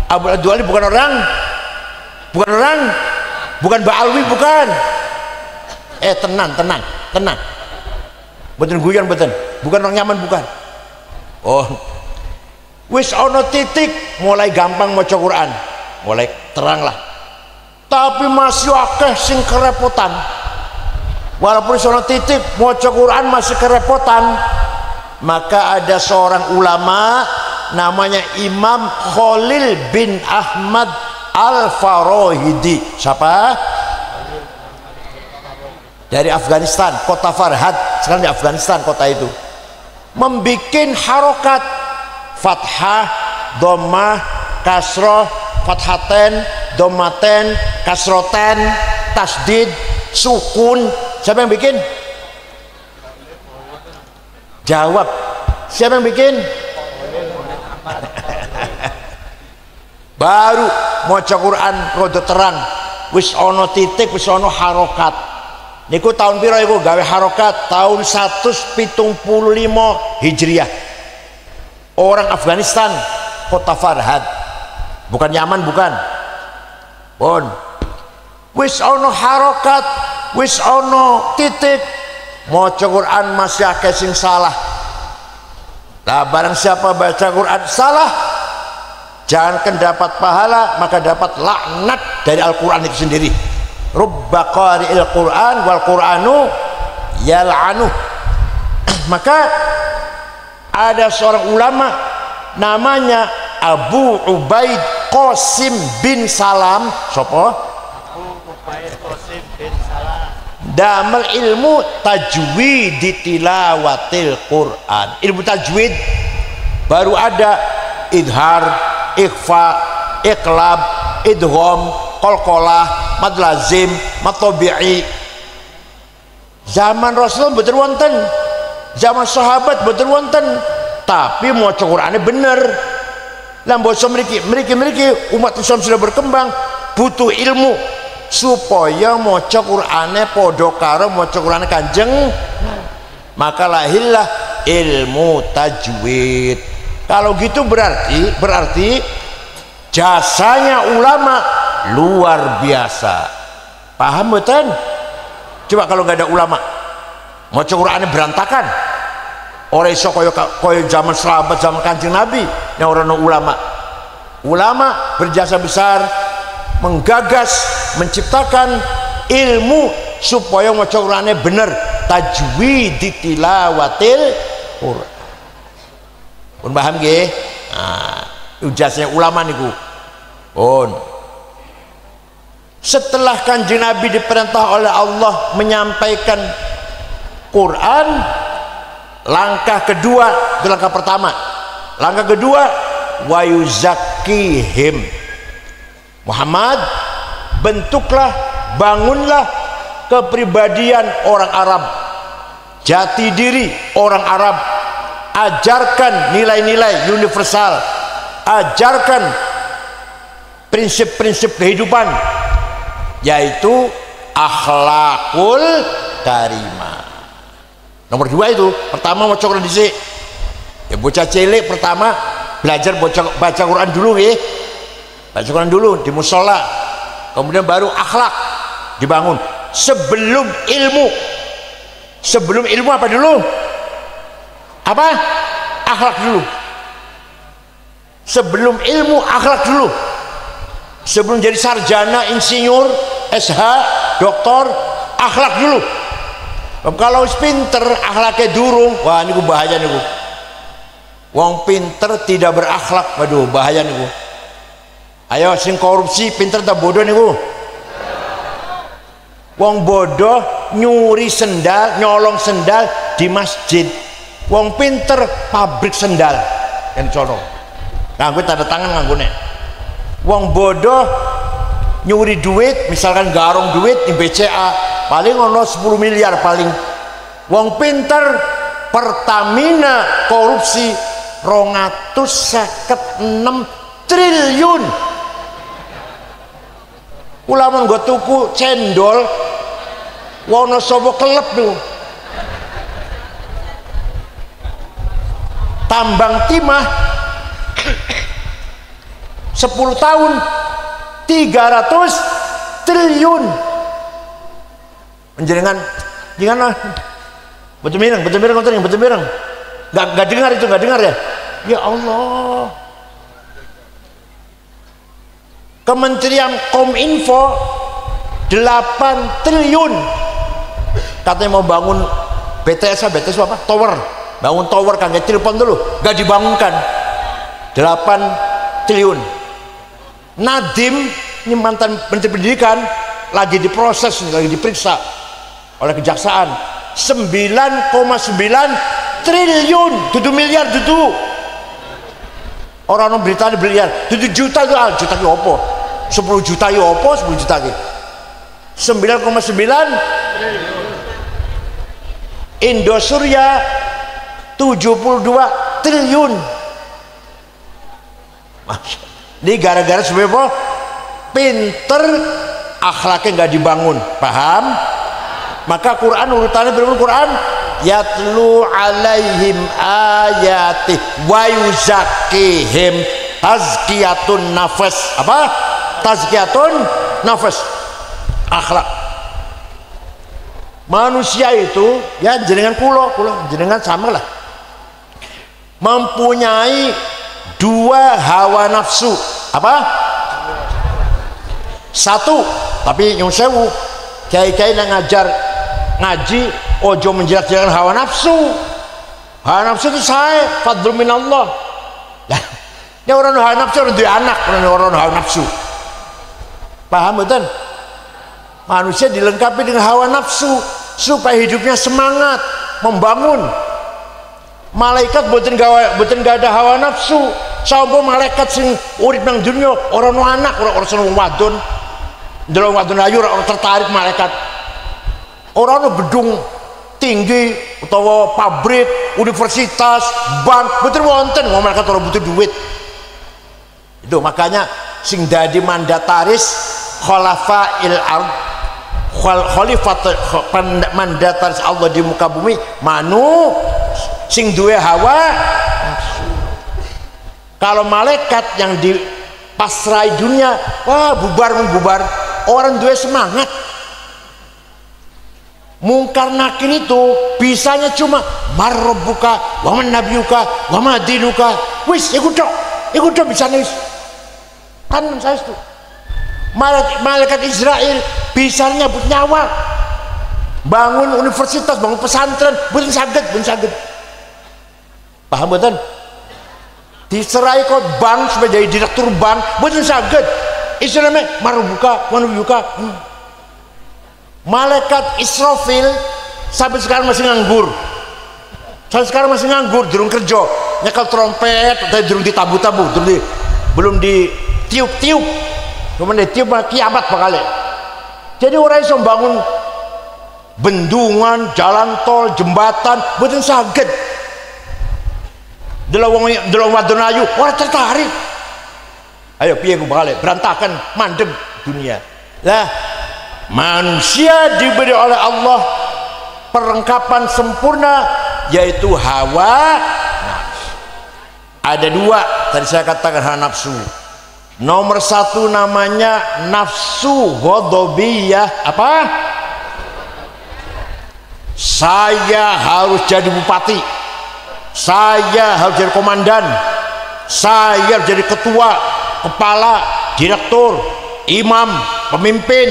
Abu Ad-Du'ali bukan orang, bukan Ba'alwi, bukan. Tenang. Betul guyon betul. Bukan orang Yaman, bukan. Wis ono titik mulai gampang maca Quran, mulai terang lah. Tapi masih akeh sing kerepotan. Walaupun sono titik maca Quran masih kerepotan. Maka ada seorang ulama namanya Imam Khalil bin Ahmad Al-Farahidi. Siapa? Dari Afghanistan, kota Farhad. Sekarang di Afghanistan kota itu. Membikin harokat fathah, dhammah, kasroh, fathaten, dhammaten, kasroten, tasdid, sukun. Siapa yang bikin? Jawab. Siapa yang bikin? Baru maca Quran rada terang, wis ana titik, wis ana harokat. Niku tahun piro iku gawe harokat? Tahun 175 Hijriah. Orang Afghanistan, kota Farhad, bukan Yaman, bukan. Wis ana harokat, wis ana titik, maca Quran masih akeh sing salah. Lah barang siapa baca Quran salah, jangankan dapat pahala, maka dapat laknat dari Al-Quran itu sendiri. Rubba qari'il Quran wal Quranu yal'anu. Maka ada seorang ulama namanya Abu Ubaid Qasim bin Salam. Sopo? Abu Ubaid Qasim bin Salam. Damel ilmu tajwid di tilawatil Quran. Ilmu tajwid baru ada idhar, ikhfa, iqlab, idgham, qalqalah, mad lazim, mad tabi'i. Zaman Rasul betul wonten, zaman sahabat betul wonten, tapi maca Qur'ane bener. Lah basa mriki umat Islam sudah berkembang, butuh ilmu supaya maca Qur'ane padha karo maca Qur'ane Kanjeng. Maka lahirlah ilmu tajwid. Kalau gitu berarti jasanya ulama luar biasa. Paham betul? Coba kalau nggak ada ulama, maca Qur'ane berantakan. Ora iso kaya zaman sahabat, zaman Kanjeng Nabi, nek ora ono ulama. Ulama berjasa besar menggagas, menciptakan ilmu supaya maca Qur'ane bener, tajwid tilawatil Qur'an. Pun paham nggih? Nah, ujasnya ulama niku. Pun setelah Kanjeng Nabi diperintah oleh Allah menyampaikan Quran, langkah kedua itu langkah pertama. Langkah kedua, wa yuzakkihim. Muhammad, bentuklah, bangunlah kepribadian orang Arab, jati diri orang Arab, ajarkan nilai-nilai universal, ajarkan prinsip-prinsip kehidupan, yaitu akhlakul karimah. Nomor dua itu, pertama mau Quran dhisik. Ya bocah cilik pertama belajar baca Quran dulu ya. Baca Quran dulu di musola. Kemudian baru akhlak dibangun. Sebelum ilmu. Sebelum ilmu apa dulu? Apa? Akhlak dulu. Sebelum ilmu akhlak dulu. Sebelum jadi sarjana, insinyur, SH, doktor, akhlak dulu. Kalau pinter akhlaknya durung, wah niku bahaya niku. Wong pinter tidak berakhlak, waduh bahaya niku. Ayo sing korupsi pinter tak bodoh niku. Wong bodoh nyuri sendal, nyolong sendal di masjid. Wong pinter pabrik sendal yang colong. Nganggo tanda tangan nganggone. Wong bodoh nyuri duit, misalkan garong duit di BCA, paling ono 10 miliar paling. Wong pinter Pertamina korupsi 256 triliun. Ulama nggo tuku cendol wono sapa kelep niku. Tambang timah 10 tahun 300 triliun. Menjenengan jangan betul mireng nggak dengar itu, nggak dengar ya. Ya Allah, Kementerian Kominfo 8 triliun katanya mau bangun BTS apa tower, bangun tower kan nggak telepon dulu, nggak dibangunkan 8 triliun. Nadiem ini mantan Menteri Pendidikan lagi diproses, lagi diperiksa oleh kejaksaan 9,9 triliun, 7 miliar itu. Orang berita di miliar, 7 juta itu juta ki opo, 10 juta ki opo, 10 juta ki 9,9 Indosurya 72 triliun. Ini gara-gara sebenarnya apa? Pinter, akhlaknya nggak dibangun, paham? Maka Quran urutannya berapa? Quran yatlu alaihim ayatih wa yuzakkihim tazkiyatun nafas. Apa? Tazkiyatun nafas, akhlak. Manusia itu ya jenengan kulo jenengan sama lah, mempunyai 2 hawa nafsu. Apa? 1, tapi nyun sewu kiai-kiai yang ngajar ngaji ojo menjelaskan hawa nafsu. Hawa nafsu itu saya fadlul minallah. Nah, ini orang hawa nafsu orang duwe anak, orang hawa nafsu. Paham betul? Manusia dilengkapi dengan hawa nafsu supaya hidupnya semangat, membangun. Malaikat boten gak ada hawa nafsu. Sapa malaikat sing urip nang dunya ora ono anak, ora seneng wadon. Ndelok wadon ayu ora tertarik malaikat. Ora ono gedung tinggi utawa pabrik, universitas, bank, betul wonten wong malaikat ora butuh duit. Itu makanya sing dadi mandataris khalafail ard, khalifat mandataris Allah di muka bumi manu sing duwe hawa nafsu. Kalau malaikat yang dipasrai dunia, wah bubar, orang duwe semangat. Mungkar nakir itu bisanya cuma marrabbuka wa man nabiyuka wa ma dinuka, wis ikut dok bisanya wis. Kan saya itu malaikat Israel bisanya nyabut nyawa, bangun universitas, bangun pesantren, bukan saged. Paham betul? Diserai kok bank supaya jadi direktur bank, bukan saged. Istilahnya marrabbuka wa nabiyuka. Malaikat Israfil sampai sekarang masih nganggur. Durung kerja, nyekel trompet, tapi durung ditabu-tabu, belum ditiup-tiup. Kemudian ditiup kiamat bakal. Jadi orang iso bangun bendungan, jalan tol, jembatan, mboten saged. Delok wadon ayu, ora tertarik. Ayo piye ku bakal berantakan, mandeg dunia. Lah manusia diberi oleh Allah perlengkapan sempurna, yaitu hawa nafsu. Ada dua tadi saya katakan, hawa nafsu. Nomor satu namanya nafsu ghadabiyah. Apa? Saya harus jadi bupati, saya harus jadi komandan, saya harus jadi ketua, kepala, direktur, imam, pemimpin,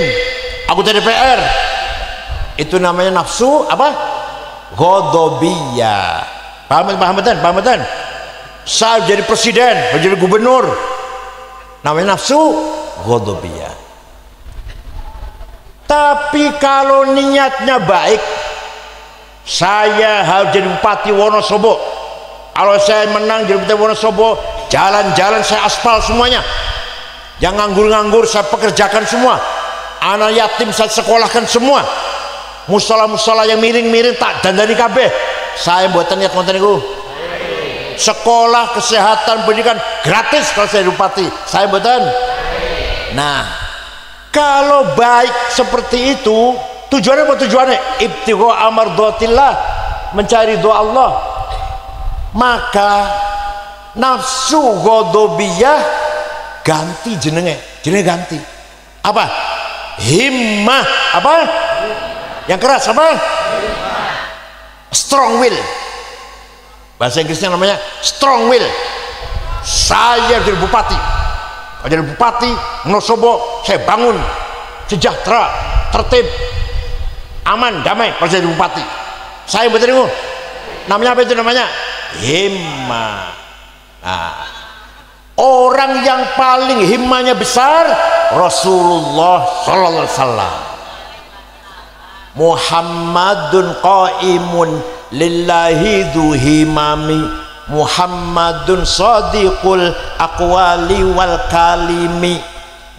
anggota DPR. Itu namanya nafsu apa? Ghadabiyah. Paham betul? Saya jadi presiden, jadi gubernur, namanya nafsu ghadabiyah. Tapi kalau niatnya baik, saya harus jadi bupati Wonosobo, kalau saya menang jadi bupati Wonosobo, jalan-jalan saya aspal semuanya, yang nganggur-nganggur saya pekerjakan semua, anak yatim saya sekolahkan semua, musola-musola yang miring-miring tak dandani kabeh, saya buatan niat konten itu. Sekolah, kesehatan, pendidikan gratis kalau saya bupati, saya buatan. Nah, kalau baik seperti itu, tujuannya apa? Tujuannya ibtigha amardhatillah, mencari doa Allah. Maka nafsu ghadabiyah ganti jenenge ganti. Apa? Himmah. Apa? Yang keras apa? Strong will. Bahasa Inggrisnya namanya strong will. Saya jadi bupati. Kalau jadi bupati Wonosobo, saya bangun sejahtera, tertib, aman, damai. Kalau saya jadi bupati, saya betul. Namanya apa itu namanya? Himmah. Nah, orang yang paling himmahnya besar Rasulullah sallallahu alaihi wasallam. Muhammadun qaimun lillahi dhu himami, Muhammadun sadiqul aqwali wal kalimi.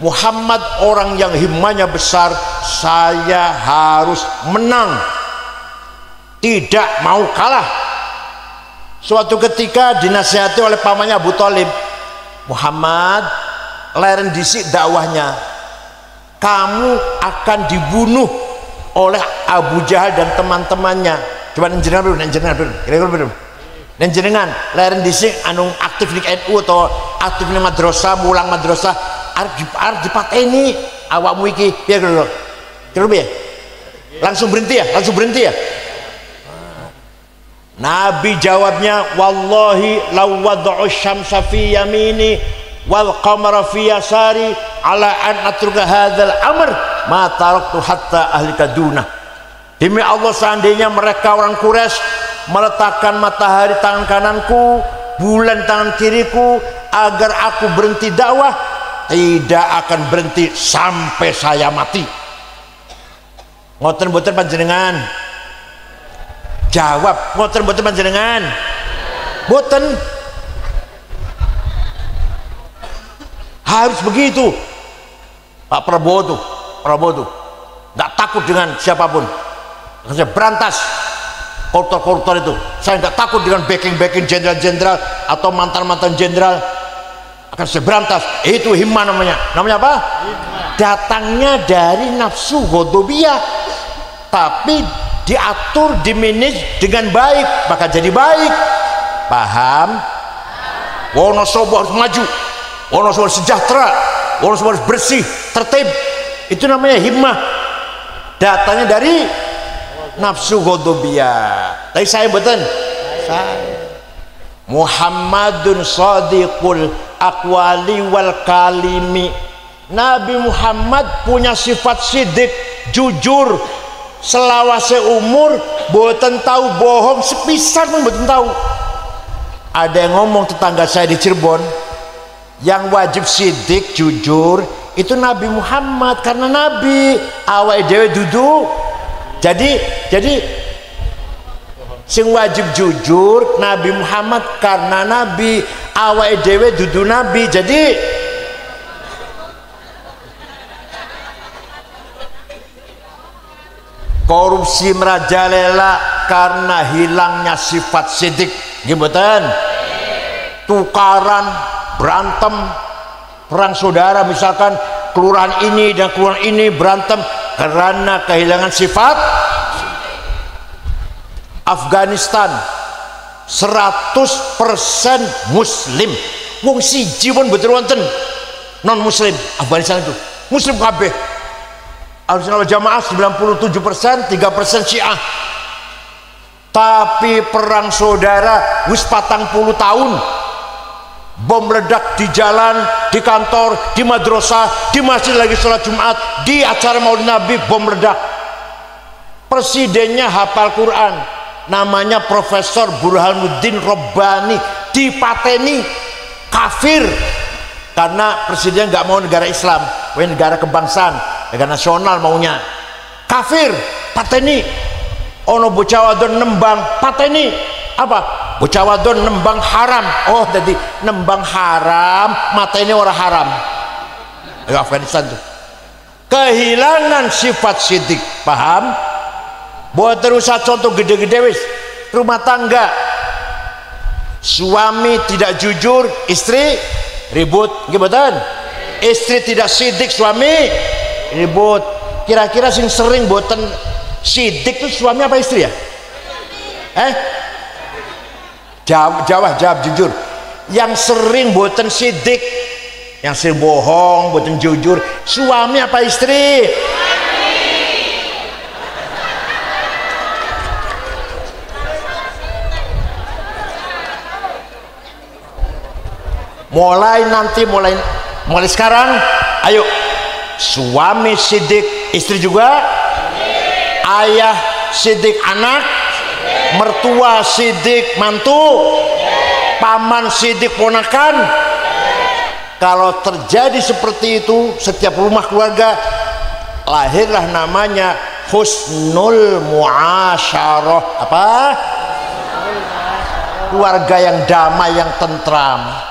Muhammad orang yang himmahnya besar, saya harus menang, tidak mau kalah. Suatu ketika dinasihati oleh pamannya Abu Thalib, Muhammad, leren disik dakwahnya, kamu akan dibunuh oleh Abu Jahal dan teman-temannya. Coba nenjenengan dulu, kira-kira belum? Nenjenengan leren disik anu aktif di NU atau aktif di madrasah, mulang madrasah, arep dipateni awakmu iki piye kira-kira? Kira-kira langsung berhenti ya? Nabi jawabnya, wallahi law wada'u syamsa fi yamini wal qamara fi yasari ala an atruka hadzal amr ma taraktu hatta ahlika dunah. Demi Allah, seandainya mereka orang Quraisy meletakkan matahari tangan kananku, bulan tangan kiriku, agar aku berhenti dakwah, tidak akan berhenti sampai saya mati. Ngoten boten panjenengan? Jawab, ngoten boten panjenengan? Boten. Harus begitu. Pak Prabowo tuh nggak takut dengan siapapun. Saya berantas koruptor itu. Saya nggak takut dengan backing jenderal-jenderal atau mantan jenderal. Akan saya berantas. Itu himmah namanya. Namanya apa? Himmah. Datangnya dari nafsu ghadabiyah, tapi diatur, dimanage dengan baik, maka jadi baik. Paham? Wonosobo harus maju, Wonosobo harus sejahtera, Wonosobo harus bersih, tertib. Itu namanya himmah. Datangnya dari nafsu ghadabiyah. Tapi saya mboten. Saya Muhammadun shadiqul aqwali wal kalimi. Nabi Muhammad punya sifat sidik, jujur, selawase umur, boten tahu bohong sepisan pun boten tahu. Ada yang ngomong tetangga saya di Cirebon, yang wajib sidik, jujur itu Nabi Muhammad, karena Nabi awake dhewe dudu. Jadi sing wajib jujur Nabi Muhammad, karena Nabi awake dhewe dudu Nabi. Jadi korupsi merajalela karena hilangnya sifat sidik. Gimana? Tukaran, berantem, perang saudara misalkan, kelurahan ini dan kelurahan ini berantem karena kehilangan sifat. Afghanistan 100% muslim, wong siji pun betul wonten non muslim. Afghanistan itu muslim kabeh. Ahlussunnah wal Jamaah 97%, 3% Syiah. Tapi perang saudara wis 40 tahun, bom meledak di jalan, di kantor, di madrasah, di masjid lagi sholat Jumat, di acara Maulid Nabi bom meledak. Presidennya hafal Quran, namanya Profesor Burhanuddin Rabbani, dipateni kafir karena presiden nggak mau negara Islam, negara kebangsaan, negara nasional maunya. Kafir, pateni. Ono bocah wadon nembang, pateni apa? Bocah wadon nembang haram. Oh, jadi nembang haram, mateni orang haram. Afghanistan tuh kehilangan sifat sidik, paham? Buat terus contoh gede-gede wis rumah tangga, suami tidak jujur, istri ribut. Gimana? Istri tidak sidik, suami ribut. Kira-kira sing sering boten sidik tuh suami apa istri ya? Jawab jujur. Yang sering boten sidik, yang sering bohong, boten jujur, suami apa istri? Mulai sekarang, ayo suami sidik, istri juga, ayah sidik anak, mertua sidik mantu, paman sidik ponakan. Kalau terjadi seperti itu setiap rumah keluarga, lahirlah namanya husnul muasyarah. Apa? Keluarga yang damai, yang tentram.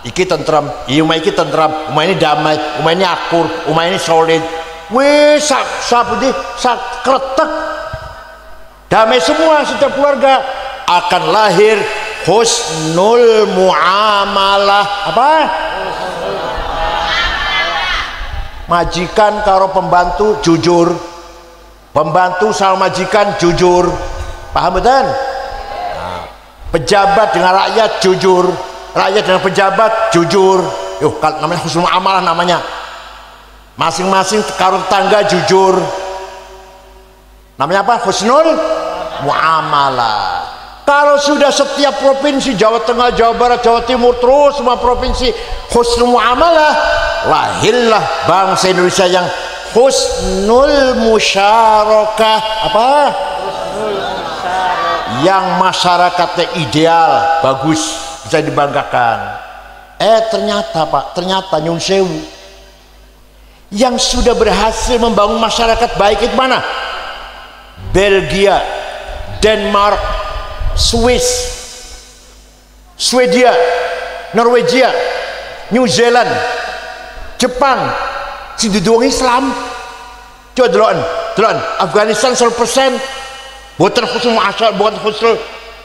Iki tentram, rumah iki tentram, rumah ini damai, rumah ini akur, rumah ini solid. Wih, sak kretek, damai semua. Setiap keluarga akan lahir husnul muamalah. Apa? Majikan karo pembantu jujur, pembantu sama majikan jujur, paham betul? Nah, pejabat dengan rakyat jujur, rakyat dengan pejabat jujur. Yuh, namanya husnul muamalah namanya. Masing-masing karo tetangga jujur. Namanya apa? Husnul muamalah. Kalau sudah setiap provinsi, Jawa Tengah, Jawa Barat, Jawa Timur, terus semua provinsi husnul muamalah, lahirlah bangsa Indonesia yang husnul musyarakah. Apa? Husnul musyarakah. Yang masyarakatnya ideal, bagus, bisa dibanggakan. Ternyata Pak, ternyata nyun sewu, yang sudah berhasil membangun masyarakat baik itu mana? Belgia, Denmark, Swiss, Swedia, Norwegia, New Zealand, Jepang, si duduang Islam. Coba deloken, Afghanistan 100% buatan khusus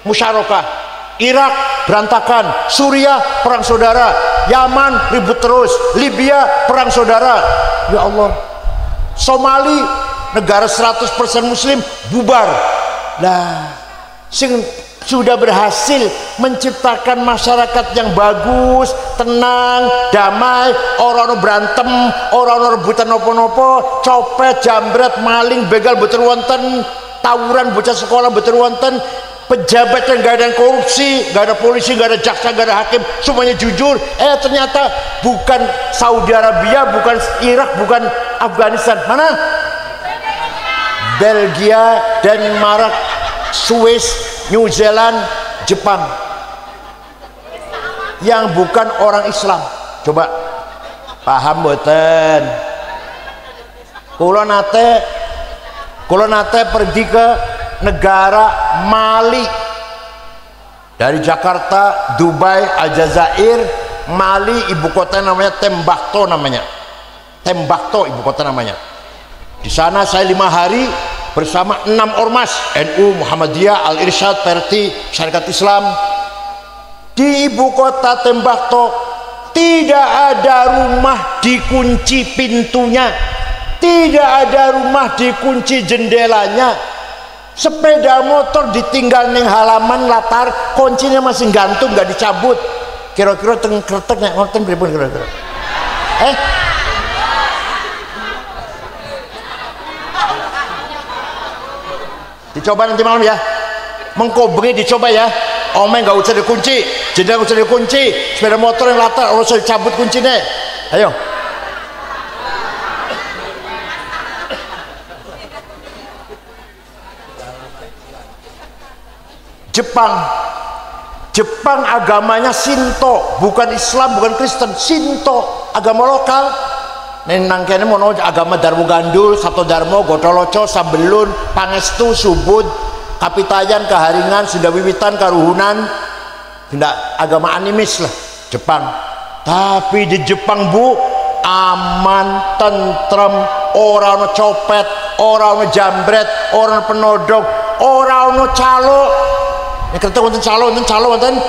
musyarakah. Irak berantakan, Suriah perang saudara, Yaman ribut terus, Libya perang saudara. Ya Allah, Somali negara 100% muslim bubar. Lah, sing sudah berhasil menciptakan masyarakat yang bagus, tenang, damai, orang-orang berantem, orang-orang rebutan nopo-nopo, copet, jambret, maling, begal, betul wonten, tawuran bocah sekolah betul wonten, pejabat yang gak ada korupsi, gak ada polisi, gak ada jaksa, gak ada hakim, semuanya jujur. Ternyata bukan Saudi Arabia, bukan Irak, bukan Afghanistan, mana? Belgia, Denmark, Swiss, New Zealand, Jepang, yang bukan orang Islam. Coba paham mboten? Kula nate pergi ke negara Mali, dari Jakarta, Dubai, Aljazair, Mali, ibu kota namanya Tembakto, ibu kota namanya. Di sana saya 5 hari bersama 6 ormas NU, Muhammadiyah, Al Irsyad, Perti, Syarikat Islam. Di ibu kota Tembakto tidak ada rumah dikunci pintunya, tidak ada rumah dikunci jendelanya. Sepeda motor ditinggal ning halaman latar, kuncinya masih gantung, nggak dicabut. Kira-kira teng kretek nek ngoten pripun kira-kira? Dicoba nanti malam ya. Mengko bengi dicoba ya. Omeng nggak usah dikunci, jendela nggak usah dikunci, sepeda motor yang latar harus dicabut kuncinya. Ayo. Jepang agamanya Shinto, bukan Islam, bukan Kristen, Shinto, agama lokal. Nang kene mono agama Darmo Gandul, Sabto Darmo, Gotoloco, Sambelun, Pangestu, Subud, Kapitayan, Kaharingan, Sunda Wiwitan, Karuhunan. Tidak, agama animis lah Jepang. Tapi di Jepang Bu, aman, tentrem, orang no copet, orang no jambret, orang penodong, orang no calo. Ini kereta wonten calo wonten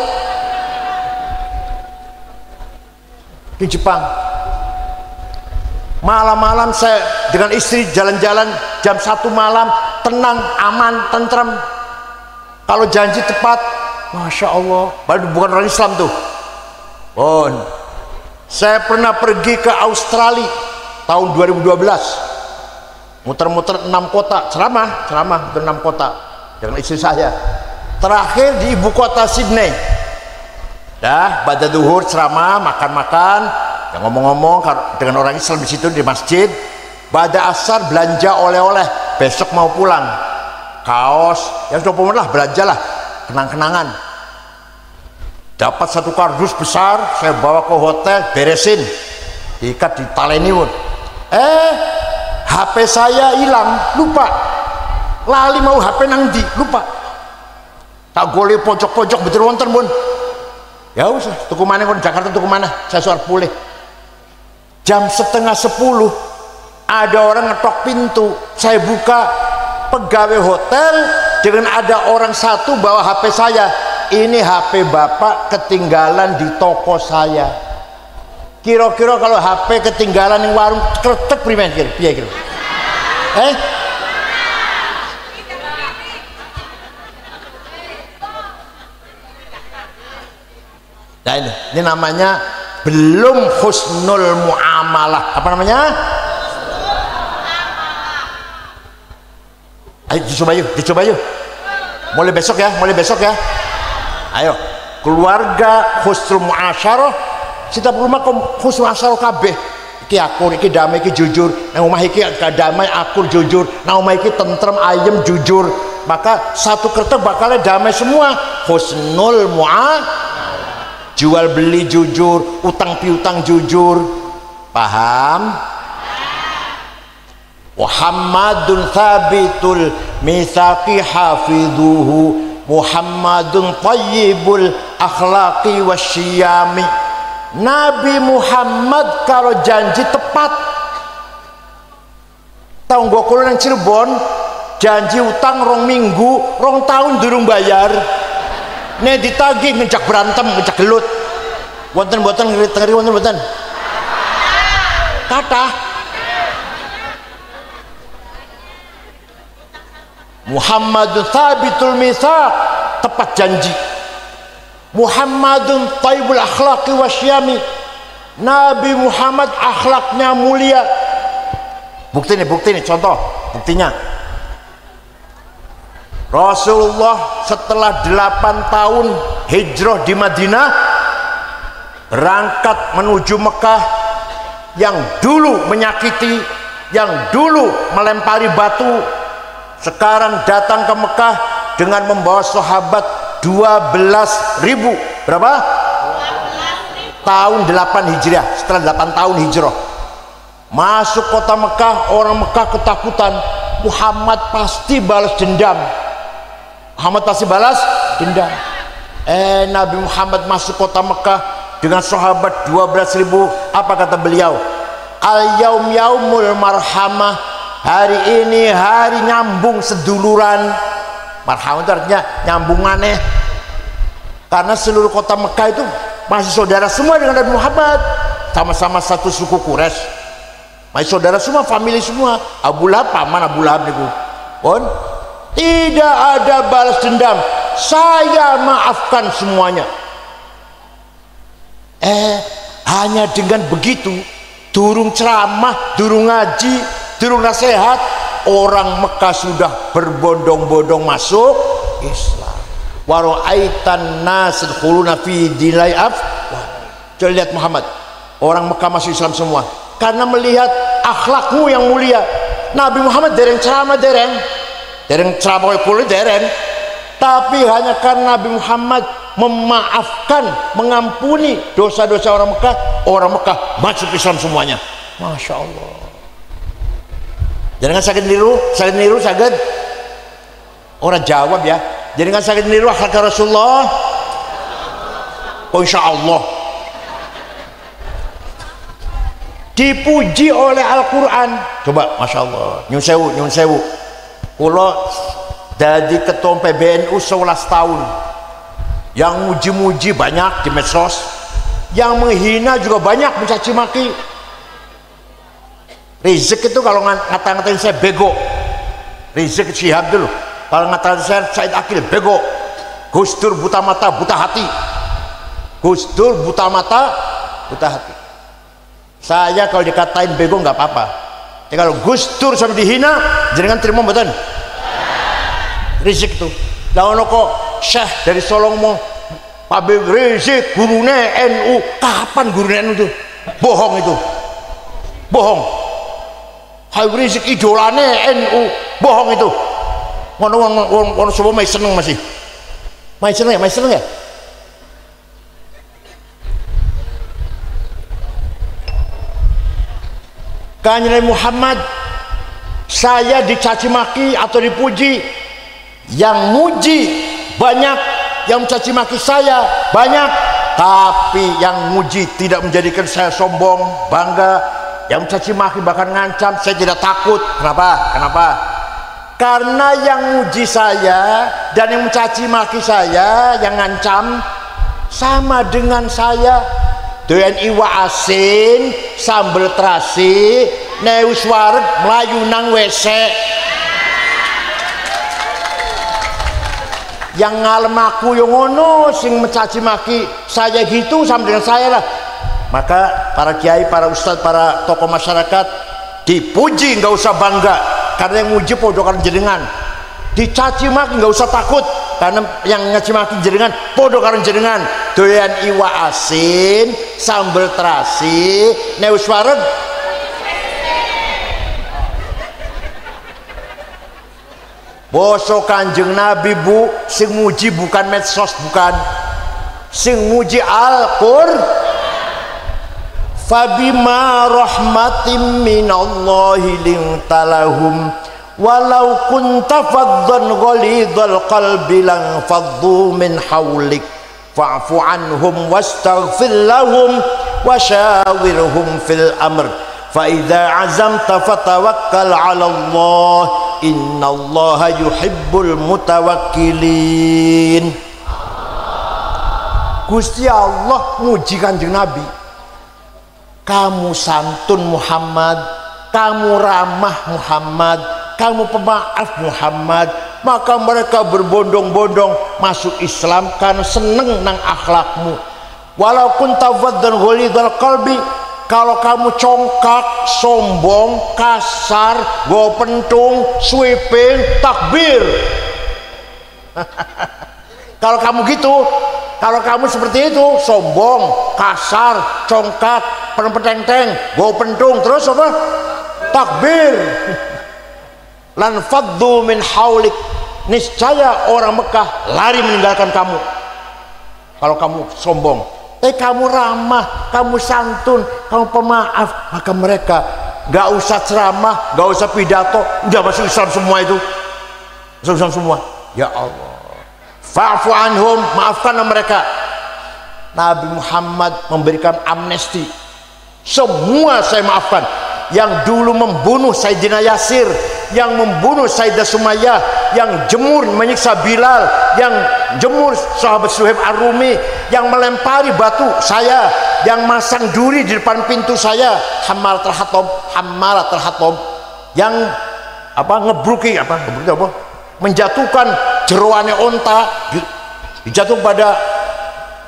di Jepang. Malam-malam saya dengan istri jalan-jalan jam 1 malam, tenang, aman, tentrem. Kalau janji tepat, Masya Allah. Padahal bukan orang Islam tuh. Saya pernah pergi ke Australia tahun 2012, muter-muter 6 kota, ceramah ke 6 kota dengan istri saya. Terakhir di ibu kota Sydney, dah pada duhur ceramah, makan-makan, ya ngomong-ngomong dengan orang Islam di situ di masjid. Pada asar belanja oleh-oleh, besok mau pulang, kaos, yang sudah pemerintah belanjalah, kenang-kenangan. Dapat 1 kardus besar, saya bawa ke hotel, beresin, diikat di taleni pun. HP saya hilang, lupa, lali mau HP nang di, lupa. Tak golek pojok-pojok betul wonten pun. Ya usah, tuku mana kon Jakarta, tuku mana? Saya suar pulih. Jam setengah 10 ada orang ngetok pintu. Saya buka, pegawai hotel dengan ada orang satu bawa HP saya. Ini HP bapak ketinggalan di toko saya. Kira-kira kalau HP ketinggalan di warung kretek primen kira-kira. Nah ini namanya belum husnul muamalah. Apa namanya? Ayo dicoba yuk. Mulai besok ya. Ayo, keluarga husnul muasyarah. Kita rumah husnul muasyarah kabeh. Iki akur, iki damai, iki jujur. Nang omah iki damai, akur, jujur. Nang omah iki tentrem, ayem, jujur. Maka satu kertas bakalnya damai semua. Husnul muasyarah. Jual beli jujur, utang piutang jujur. Paham? Muhammadun thabitul mitsaqi hafidhuhu, Muhammadun thayyibul akhlaqi wasyiyami. Nabi Muhammad kalau janji tepat. Tahu gak kalau nang Cirebon janji utang 2 minggu, 2 tahun durung bayar. Nih ditagih ngejak berantem, ngejak gelut. Wonten ngeri wonten. Kata Muhammadun thabitul mitsaq, tepat janji. Muhammadun thayyibul akhlaqi wasyami. Nabi Muhammad akhlaknya mulia. Bukti nih contoh buktinya. Rasulullah setelah 8 tahun hijrah di Madinah berangkat menuju Mekah, yang dulu menyakiti, yang dulu melempari batu, sekarang datang ke Mekah dengan membawa sahabat 12.000. Berapa? 12.000. Tahun 8 Hijriah, setelah 8 tahun hijrah masuk kota Mekah. Orang Mekah ketakutan, Muhammad pasti balas dendam, Muhammad pasti balas dendam. Nabi Muhammad masuk kota Mekah dengan sahabat 12.000. Apa kata beliau? Al yaum yaumul marhamah, hari ini hari nyambung seduluran. Marhamah itu artinya nyambung maneh, karena seluruh kota Mekah itu masih saudara semua dengan Nabi Muhammad, sama-sama satu suku Quraisy, masih saudara semua, family semua. Abu Lahab, paman Abu Lahab itu pun tidak ada balas dendam, saya maafkan semuanya. Hanya dengan begitu, durung ceramah, durung ngaji, durung nasihat, orang Mekah sudah berbondong-bondong masuk Islam. Wa ra'aitan nas yadkhuluna fi dinil afwah. Coba lihat Muhammad, orang Mekah masuk Islam semua karena melihat akhlakmu yang mulia. Nabi Muhammad dereng ceramah, dereng ceramah kulit, dereng, tapi hanya karena Nabi Muhammad memaafkan, mengampuni dosa-dosa orang Mekah masuk Islam semuanya. Masya Allah. Jangan sakit niru, sakit orang jawab ya. Jangan sakit niru akhlak Rasulullah. Oh, insya Allah dipuji oleh Al-Quran. Coba, Masya Allah, nyun sewu kulo jadi ketua PBNU 11 tahun. Yang muji-muji banyak di medsos, yang menghina juga banyak, mencaci maki. Rizik itu kalau ngata-ngatain saya bego, Rizik Syihab dulu kalau ngata-ngatain saya Said Akil bego. Gus Dur buta mata buta hati, Gus Dur buta mata buta hati. Saya kalau dikatain bego nggak apa-apa, tapi kalau Gus Dur sampai dihina jangan terima betul. Rizik itu lawan kok Syekh dari Solong mau Habib Rizik gurune NU. Kapan gurune NU itu? Bohong itu, bohong. Habib Rizik idolane NU, bohong itu. Ngono semua masih seneng, masih seneng ya. Kanjeng Muhammad, saya dicaci maki atau dipuji, yang muji banyak, yang mencaci maki saya banyak, tapi yang muji tidak menjadikan saya sombong, bangga. Yang mencaci maki bahkan ngancam, saya tidak takut. Kenapa? Karena yang muji saya dan yang mencaci maki saya, yang ngancam, sama dengan saya. Doyan iwa asin sambel terasi neus wareg melayu nang WC. Yang ngalem aku yang ngono, sing mencaci maki saya gitu sama dengan saya lah. Maka para kiai, para ustadz, para tokoh masyarakat dipuji nggak usah bangga, karena yang muji podokan jenengan. Dicaci maki nggak usah takut, karena yang ngaci maki jenengan podokan jenengan. Doyan iwa asin sambel terasi neus wareg. Boso Kanjeng Nabi bu, sing muji bukan medsos, bukan, sing muji Al-Qur'an. Fabima rahmatim minallahi lintalahum walau kunta faddan ghalidhal qalbi lan faddu min hawlik fa'fu anhum wastaghfir lahum wasyawirhum fil amr fa idza azamta fatawakkal 'ala Allah innallaha yuhibbul mutawakkilin. Gusti Allah muji Kanjeng Nabi, kamu santun Muhammad, kamu ramah Muhammad, kamu pemaaf Muhammad. Maka mereka berbondong-bondong masuk Islam karena seneng nang akhlakmu. Walaupun tafaddan ghalidhal qalbi, kalau kamu congkak, sombong, kasar, go pentung, sweeping, takbir, Kalau kamu gitu, kalau kamu seperti itu, sombong, kasar, congkak, peteng-teng, bawa pentung, terus apa? Takbir. Lan faddu min haulik, niscaya orang Mekah lari meninggalkan kamu kalau kamu sombong. Kamu ramah, kamu santun, kamu pemaaf, maka mereka gak usah ceramah, gak usah pidato, udah masuk Islam semua itu, masuk Islam semua. Ya Allah, fa'fu anhum, maafkanlah mereka. Nabi Muhammad memberikan amnesti, semua saya maafkan. Yang dulu membunuh Sayyidina Yasir, yang membunuh Sayyidah Sumayyah, yang jemur menyiksa Bilal, yang jemur sahabat Suhaib Ar-Rumi, yang melempari batu saya, yang masang duri di depan pintu saya, Hammalatul Hatab, yang ngebruki menjatuhkan jeroannya onta, dijatuh pada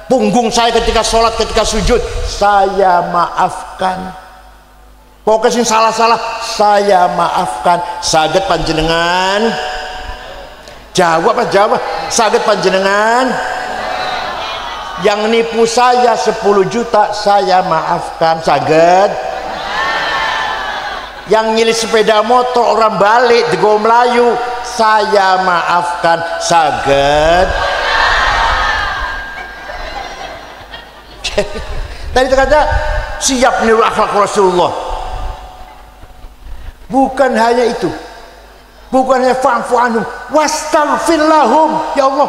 punggung saya ketika sholat, ketika sujud, saya maafkan. Pokoknya salah-salah saya maafkan. Saged panjenengan jawab saged panjenengan yang nipu saya 10 juta saya maafkan. Saged yang nyilih sepeda motor orang balik di Go Melayu saya maafkan. Saged. Tadi kata siap niru akhlak Rasulullah. Bukan hanya itu, bukan hanya fa'fu anhum wastaghfir lahum. Ya Allah,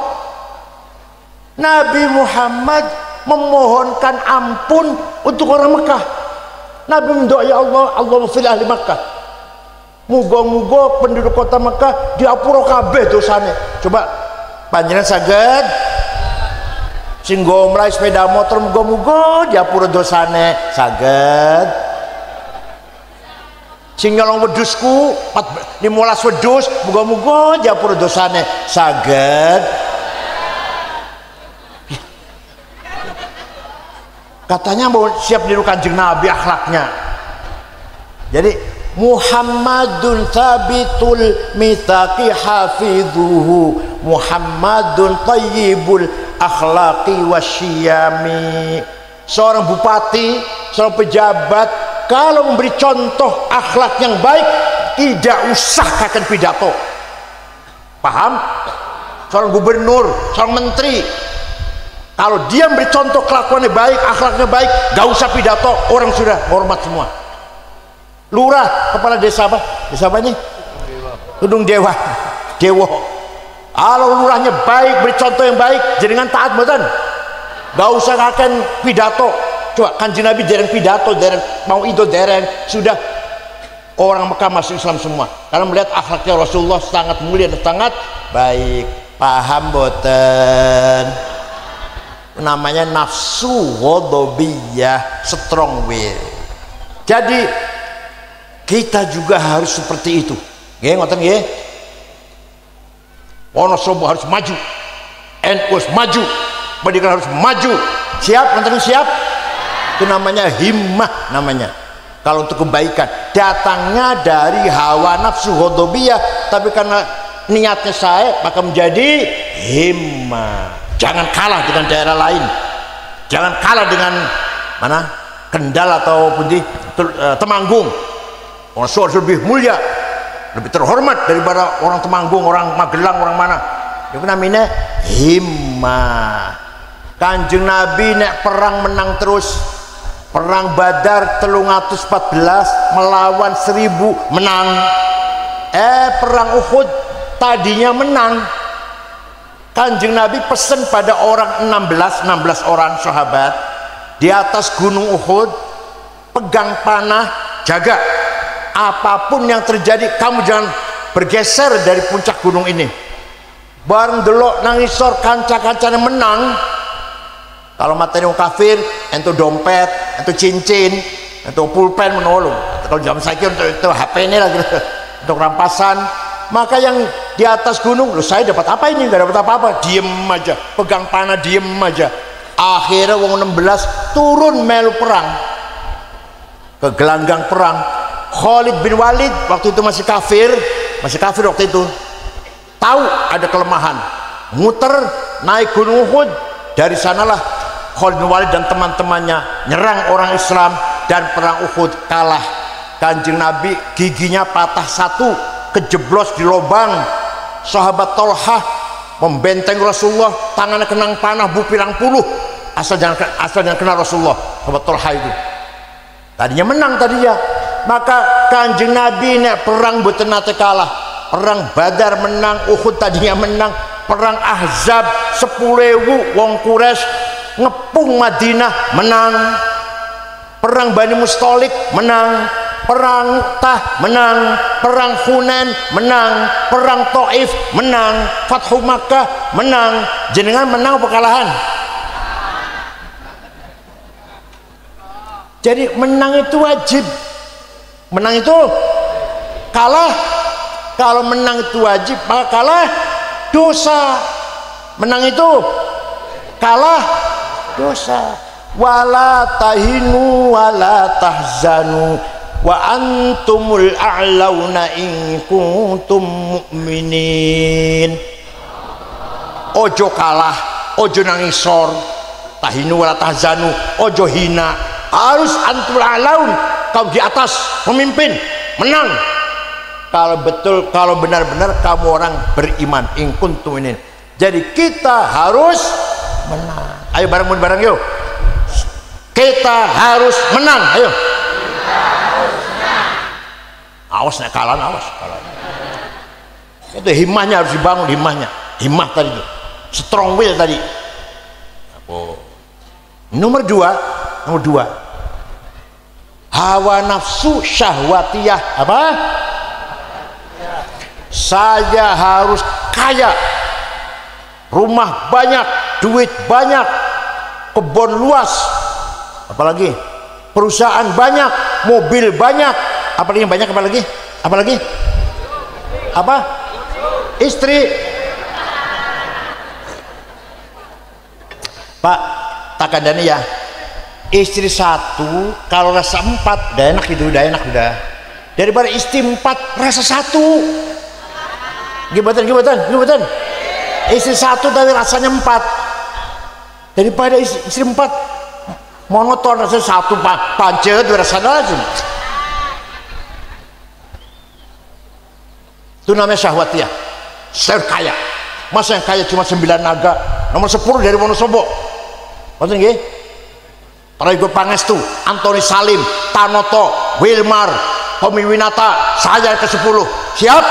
Nabi Muhammad memohonkan ampun untuk orang Mekah. Nabi mendoa, ya Allah, Allahumma fil ahli Mekah, muga-muga penduduk kota Mekah diapura kabeh dosane. Coba panjenengan saged sing ngomlai sepeda motor, muga-muga diapura dosane. Saged sing nyolong wedhusku 15 wedhus, muga-muga diapura dosane. Saged. Katanya mau siap niru Kanjeng Nabi akhlaknya. Jadi Muhammadun thabitul mitsaqi hafidhuhu, Muhammadun thayyibul akhlaqi wasyiyami. Seorang bupati, seorang pejabat kalau memberi contoh akhlak yang baik, tidak usah akan pidato. Paham? Seorang gubernur, seorang menteri, kalau dia memberi contoh kelakuannya baik, akhlaknya baik, gak usah pidato, orang sudah hormat semua. Lurah, kepala desa apa? Desa apa ini? Tudung Dewa. Kalau lurahnya baik, beri contoh yang baik, jenengan taat mboten? Gak usah akan pidato. Coba Kanjeng Nabi dereng pidato, dereng mau itu dereng, sudah orang Mekah masuk Islam semua karena melihat akhlaknya Rasulullah sangat mulia dan sangat baik. Paham boten? Namanya nafsu ghadabiyah, strong will. Jadi kita juga harus seperti itu. Nggih ngoten nggih. Wonosobo harus maju, NU harus maju, pendidikan harus maju. Siap? Nanti siap? Itu namanya himmah namanya. Kalau untuk kebaikan datangnya dari hawa nafsu ghadabiyah, tapi karena niatnya saya maka menjadi himmah. Jangan kalah dengan daerah lain, jangan kalah dengan mana Kendal ataupun di Temanggung. Orang Solo lebih mulia, lebih terhormat daripada orang Temanggung, orang Magelang, orang mana. Itu namanya himmah. Kanjeng Nabi nek perang menang terus. Perang Badar 314 melawan 1000 menang. Perang Uhud tadinya menang. Kanjeng Nabi pesen pada orang 16 orang sahabat di atas gunung Uhud, pegang panah, jaga apapun yang terjadi kamu jangan bergeser dari puncak gunung ini. Bareng delok nangisor kanca-kancane menang. Kalau materi orang kafir, itu dompet, itu cincin, itu pulpen menolong. Kalau zaman saya kira itu HP ini lagi untuk rampasan. Maka yang di atas gunung, loh saya dapat apa ini? Gak dapat apa-apa, diem aja, pegang panah diem aja. Akhirnya wong 16 turun melu perang, ke gelanggang perang. Khalid bin Walid waktu itu masih kafir waktu itu, tahu ada kelemahan. muter naik gunung Uhud. Dari sanalah Khalid bin Walid dan teman-temannya nyerang orang Islam, dan perang Uhud kalah. Kanjeng Nabi giginya patah satu, kejeblos di lubang. Sahabat Tolhah membenteng Rasulullah, tangannya kenang panah bupirang puluh, asal jangan kena Rasulullah. Sahabat Tolhah itu tadinya menang tadinya, maka Kanjeng Nabi nek perang boten nate kalah. Perang Badar menang, Uhud tadinya menang, perang Ahzab 10.000 wong Quraisy ngepung Madinah menang, perang Bani Mustalik menang, perang Tah menang, perang Hunain menang, perang Taif menang, Fathu Makkah menang. Jenengan menang apa kalahan? Jadi menang itu wajib, menang itu kalah. Kalau menang itu wajib, maka kalah dosa. Menang itu kalah dosa. Wala tahinu wala tahzanu wa antumul a'launa in kuntum mu'minin. Ojo kalah, ojo nangisor, tahinu wala tahzanu, ojo hina, harus antumul a'laun, kau di atas, pemimpin, menang. Kalau betul, kalau benar-benar kamu orang beriman, in kuntum mu'minin. Jadi kita harus menang. Ayo bareng-bareng yuk, kita harus menang. Ayo, awas nek kalah, awas kalah. Itu himmahnya harus dibangun, himmah tadi itu, strong will tadi. Nomor dua, hawa nafsu syahwatiyah. Apa? Saya harus kaya, rumah banyak, duit banyak, kebun luas, apalagi perusahaan banyak, mobil banyak, apalagi banyak, apalagi apa? Istri. Pak, tak kandani ya, istri satu kalau rasa empat udah enak itu, udah daripada istri empat rasa satu. Gibatan istri satu tapi rasanya empat, daripada istri empat monoton, rasanya satu pancet rasanya aja. Itu namanya syahwatiyah. Saya kaya, masa yang kaya cuma 9 naga, nomor 10 dari Wonosobo. Maksudnya nggih? Prayogo Pangestu, Antoni Salim, Tanoto, Wilmar, Tommy Winata, saya ke-10. Siap?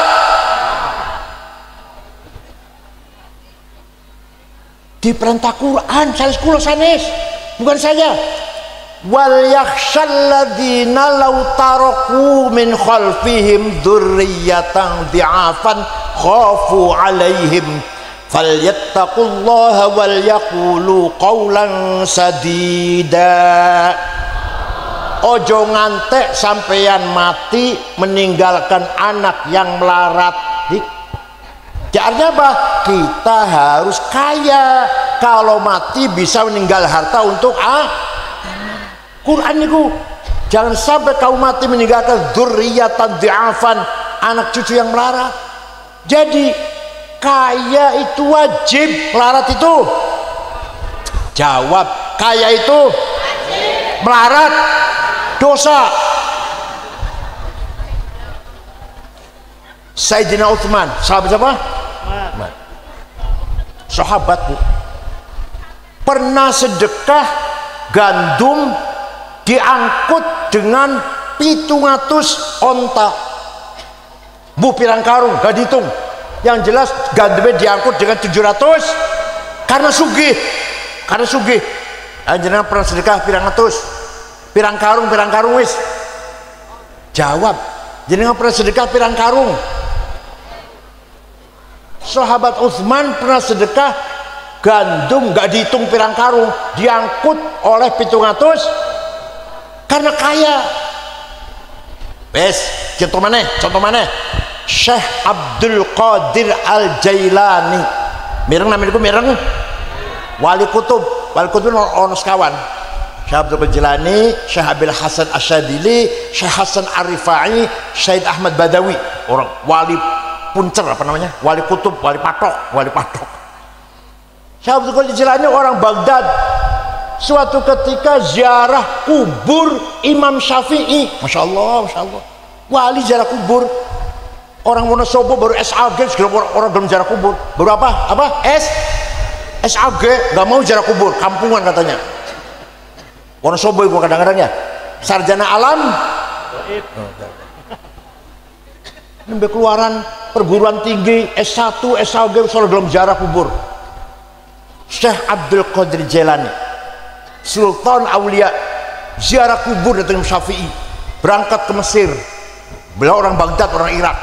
Di perintah Quran, sanes, bukan saya. Wal yakhshalladzina law taraku min khalfihim dzurriyyatan dhi'afan khafu 'alaihim falyattaqullaha wal yaqulu qawlan sadida. Ojo ngantek sampeyan mati meninggalkan anak yang melarat. Artinya apa? Kita harus kaya. Kalau mati bisa meninggal harta untuk Quran itu. Jangan sampai kau mati meninggalkan dzurriyyatan dhi'afan, anak cucu yang melarat. Jadi kaya itu wajib, melarat itu jawab. Kaya itu wajib, melarat dosa. Sayyidina Utsman, sahabat siapa? Sahabat, Bu, pernah sedekah gandum diangkut dengan 700 onta. Bu, pirang karung gak dihitung, yang jelas gandumnya diangkut dengan 700 karena sugih. Jenengan pernah sedekah pirang atus, pirang karung wis jawab. Jenengan pernah sedekah pirang karung? Sahabat Utsman pernah sedekah gandum gak dihitung pirang karung, diangkut oleh 700 karena kaya. Contoh mana? Syekh Abdul Qadir Al-Jailani, namanya mireng wali kutub ono sekawan. Syekh Abdul Qadir Jailani, Syekh Abil Hasan Asyadili, Syekh Hasan Arifai, Syed Ahmad Badawi, orang wali puncer, wali kutub, wali patok. Syekh Abdul Qadir Jilani orang Baghdad. Suatu ketika ziarah kubur Imam Syafi'i. Masya Allah, Masya Allah. Wali ziarah kubur. Orang Wonosobo baru SAG, orang belum ziarah kubur. Baru apa? SAG, gak mau ziarah kubur, kampungan katanya. Wonosobo itu kadang-kadang ya. Sarjana alam. Sampai keluaran perguruan tinggi S1, SAG, soal belum ziarah kubur. Syekh Abdul Qadir Jilani, Sultan Aulia, ziarah kubur datang Imam Syafi'i, berangkat ke Mesir. Beliau orang Baghdad, orang Irak.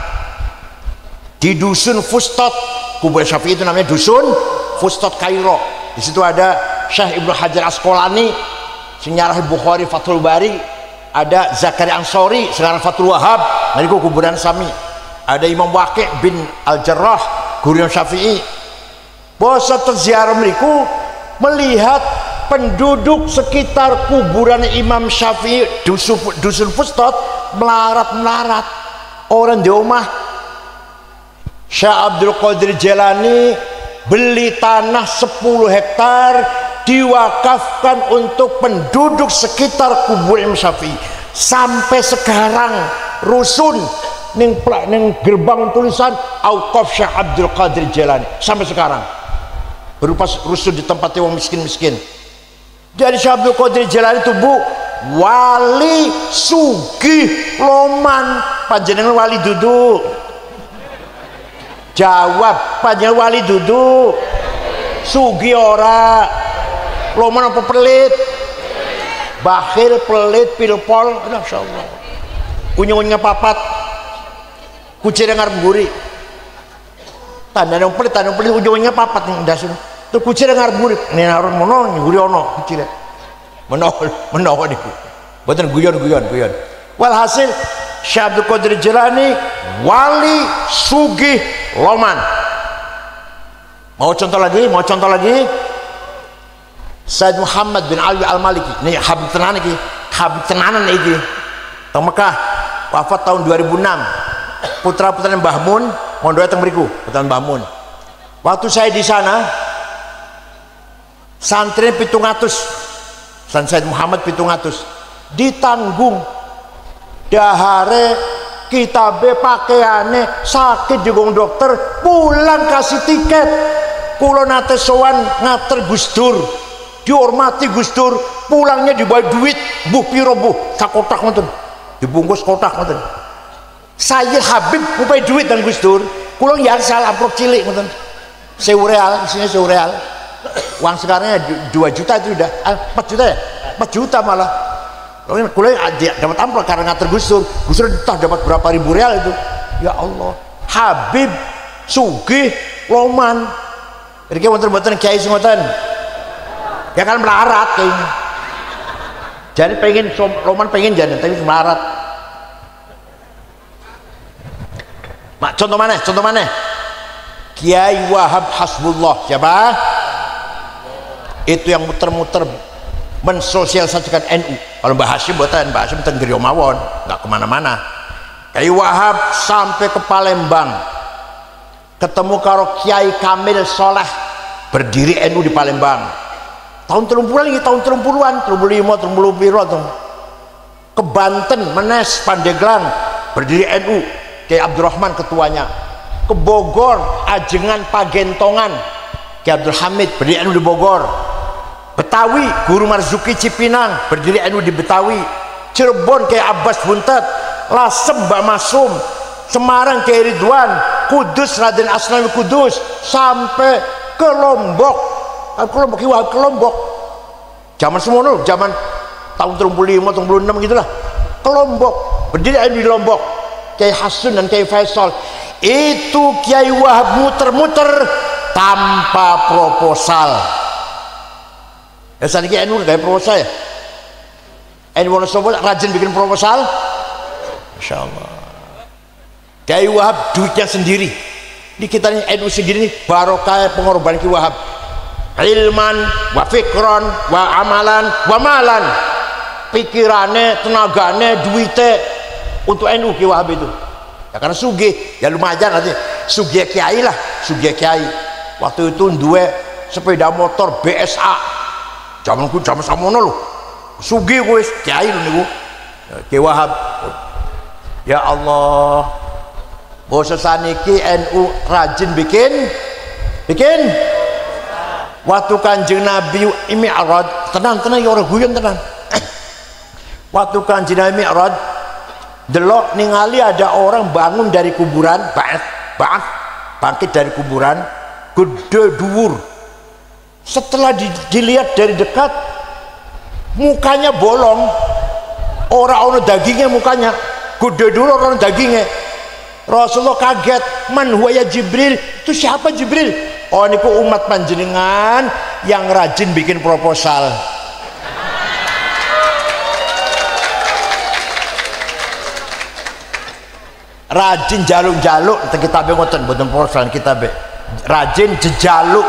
Di dusun Fustot, kubur Syafi'i itu namanya dusun Fustot Kairo. Di situ ada Syekh Ibnu Hajar Asqalani, sejarah Bukhari Fathul Bari. Ada Zakaria Ansori, sekarang Fathul Wahab. Nah, itu kuburan Sami. Ada Imam Waqi' bin Al-Jarrah, guru Imam Syafi'i. Bosa terziarah mereka melihat penduduk sekitar kuburan Imam Syafi'i dusun Fustot melarat-melarat. Orang di rumah Syekh Abdul Qadir Jilani beli tanah 10 hektar diwakafkan untuk penduduk sekitar kubur Imam Syafi'i. Sampai sekarang rusun ning gerbang tulisan Auqaf Syekh Abdul Qadir Jilani sampai sekarang, berupa rusun di tempat yang miskin-miskin. Jadi Syekh Abdul Qadir Jilani itu Bu, wali sugih loman. Panjenengan wali duduk. Jawab, panjenengan wali duduk. Sugih ora. Loman apa pelit? Bakhil, pelit, pilpol. Masyaallah. Unyung-unyungnya papat. Kucing ngarep guri. Tanda yang pelit, ujungnya papat nih dasun. Terus kucing ngarep guri. Nih naruh mono, guri ono kucing. Menawa niku. Boten guyon. Walhasil Syekh Abdul Qadir Jilani wali sugih loman. Mau contoh lagi? Said Muhammad bin Ali Al-Maliki. Ini Habib tenanan iki. Habib tenanan iki. Teng Mekah, wafat tahun 2006. Putra-putranya Mbah Mun mau datang beriku, putra Mbah Mun. Waktu saya di sana, santri 700, Said Muhammad 700, ditanggung dahare kitabe pakaiane sakit digong dokter, pulang kasih tiket. Kulo nate sowan ngater Gus Dur, dihormati Gus Dur, pulangnya dibawa duit, buh piro buh, sakotak ngoten, dibungkus kotak ngoten. Saya Habib ngupai duit dan Gus Dur, pulang ya salah amplop cilik ngoten, 1000 real, isinya 1000 real. Uang sekarangnya 2 juta itu udah, 4 juta ya, 4 juta malah. Kuliah dapat amplop karena ngater Gus Dur entah dapat berapa ribu real itu. Ya Allah, Habib sugih loman. Jadi wonten-wonten kiai ngoten. Ya kan melarat kayaknya. Jadi pengen loman pengen jadi tapi melarat. Mak contoh mana? Kiai Wahab Hasbullah siapa? Itu yang muter-muter mensosialisasikan NU. Kalau Mbah Hasyim buatan, Mbah Hasyim ten Griya mawon, nggak kemana-mana. Kiai Wahab sampai ke Palembang, ketemu karo Kiai Kamil Soleh, berdiri NU di Palembang. Tahun 30-an lagi, tahun 30-an, 35, 30 piro tuh. Ke Banten, Menes, Pandeglang, berdiri NU. Kiai Abdurrahman ketuanya. Ke Bogor, Ajengan, Pagentongan, Kiai Abdul Hamid berdiri NU di Bogor. Betawi, Guru Marzuki Cipinang berdiri NU di Betawi. Cirebon Kiai Abbas Buntet, Lasem Mbak Masum, Semarang Kiai Ridwan, Kudus Raden Asnawi Kudus, sampai ke Lombok. Ke Lombok. Zaman semono, zaman tahun 35, 36 gitulah. Ke Lombok, berdiri NU di Lombok. Kiai Hasun dan Kiai Faisal. Itu Kiai Wahab muter-muter tanpa proposal. Ya saat ini NU gak proposal ya. NU Wonosobo rajin bikin proposal. Masya Allah. Kiai Wahab duitnya sendiri. Di kita ini NU sendiri nih barokah pengorbanan Kiai Wahab. Ilman wa fikron wa amalan wa malan. Pikirannya, tenaganya, duitnya untuk NU Kiai Wahab itu. Ya karena sugih, ya lumayan nanti sugih kiai lah, sugih kiai. Waktu itu dua sepeda motor BSA. Zamanku zaman samono lho. Sugih kowe kiai lho niku. Ki Wahab. Ya Allah. Basa saniki NU rajin bikin waktu Kanjeng Nabi Mi'raj, tenang ya ora guyon tenan. Waktu Kanjeng Nabi Mi'raj delok ningali ada orang bangun dari kuburan, bangkit dari kuburan, gede dhuwur. Setelah dilihat dari dekat, mukanya bolong, ora ono dagingnya mukanya, gede dhuwur ora ono dagingnya. Rasulullah kaget, man huwa ya Jibril, itu siapa Jibril? Oh niku umat panjenengan yang rajin bikin proposal. Rajin jaluk-jaluk kitabe ngoten mboten proposal kitabe. Rajin jejaluk.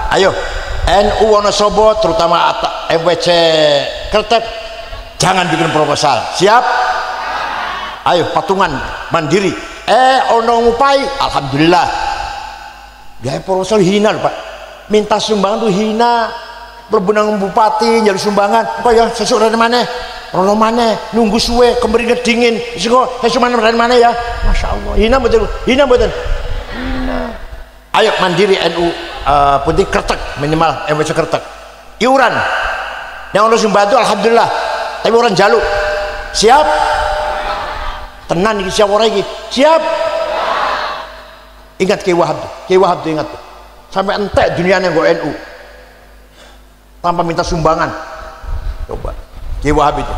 Ayo NU Wonosobo terutama MWC Kretek jangan bikin proposal. Siap? Ayo patungan mandiri. Ono ngupai alhamdulillah. Gawe proposal hina lho Pak. Minta sumbangan tuh hina. Mlebu nang bupati nyari sumbangan. Kok ya sesuk rene maneh. Rono maneh nunggu suwe kemringet dingin. Sesuk sesuk rene maneh ya. Masyaallah. Hina mboten? Hina mboten? Hina. Ayo mandiri NU Putih Kretek minimal MWC Kretek. Iuran. Yang ono sumbangan tuh alhamdulillah. Tapi orang jaluk. Siap? Tenan iki siap ora iki? Siap? Ingat Ki Wahab tuh ingat tuh. Sampai entek dunianya nggo NU. Tanpa minta sumbangan. Coba. Ki Wahab itu.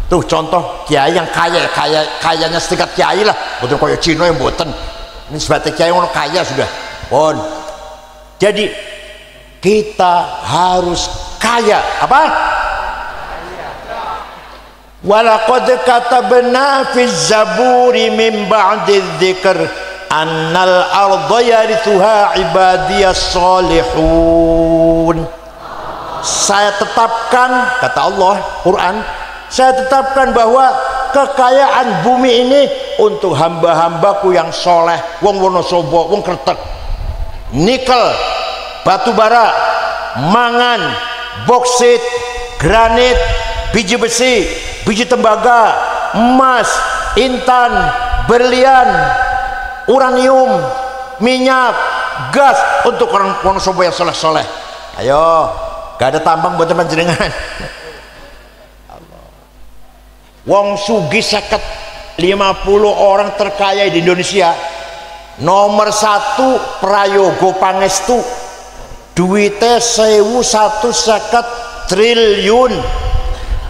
Tuh contoh kiai yang kayanya setingkat kiai lah. Betul koyo Cino yang mboten. Ini sebagai kiai ngono kaya sudah. Pon. Jadi kita harus kaya. Apa? Walaqad katabna fi zaburi min ba'di dzikr annal arda yarithuha ibadiyas salihun. Saya tetapkan, kata Allah Quran, saya tetapkan bahwa kekayaan bumi ini untuk hamba-hambaku yang soleh, wong Wonosobo, wong Kretek. Nikel, batu bara, mangan, boksit, granit, biji besi, biji tembaga, emas, intan, berlian, uranium, minyak, gas untuk orang Wonosobo yang soleh-soleh. Ayo, gak ada tambang buat teman jenengan. Wong sugih 50 orang terkaya di Indonesia. Nomor 1 Prayogo Pangestu, duitnya 1.150 triliun.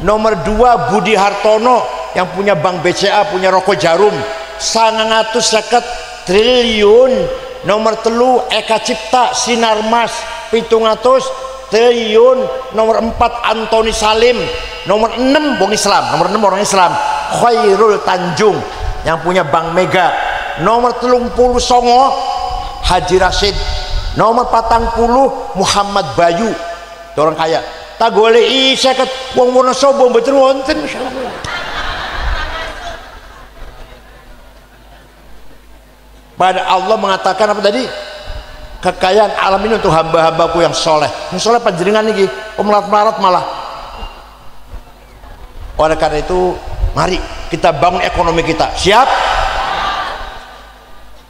Nomor 2 Budi Hartono yang punya Bank BCA, punya Rokok Jarum, 950 triliun. Nomor 3 Eka Cipta Sinarmas 700 triliun. Nomor 4 Antoni Salim. Nomor 6 orang Islam Khairul Tanjung yang punya Bank Mega. Nomor 30 Songo Haji Rashid. Nomor 40 Muhammad Bayu, orang kaya. Tak golei 50 wong Wonosobo mboten wonten masyaallah. Pada Allah mengatakan apa tadi? Kekayaan alam ini untuk hamba-hambaku yang soleh. Yang soleh panjenengan iki pemelarat-melarat malah. Oleh karena itu, mari kita bangun ekonomi kita. Siap?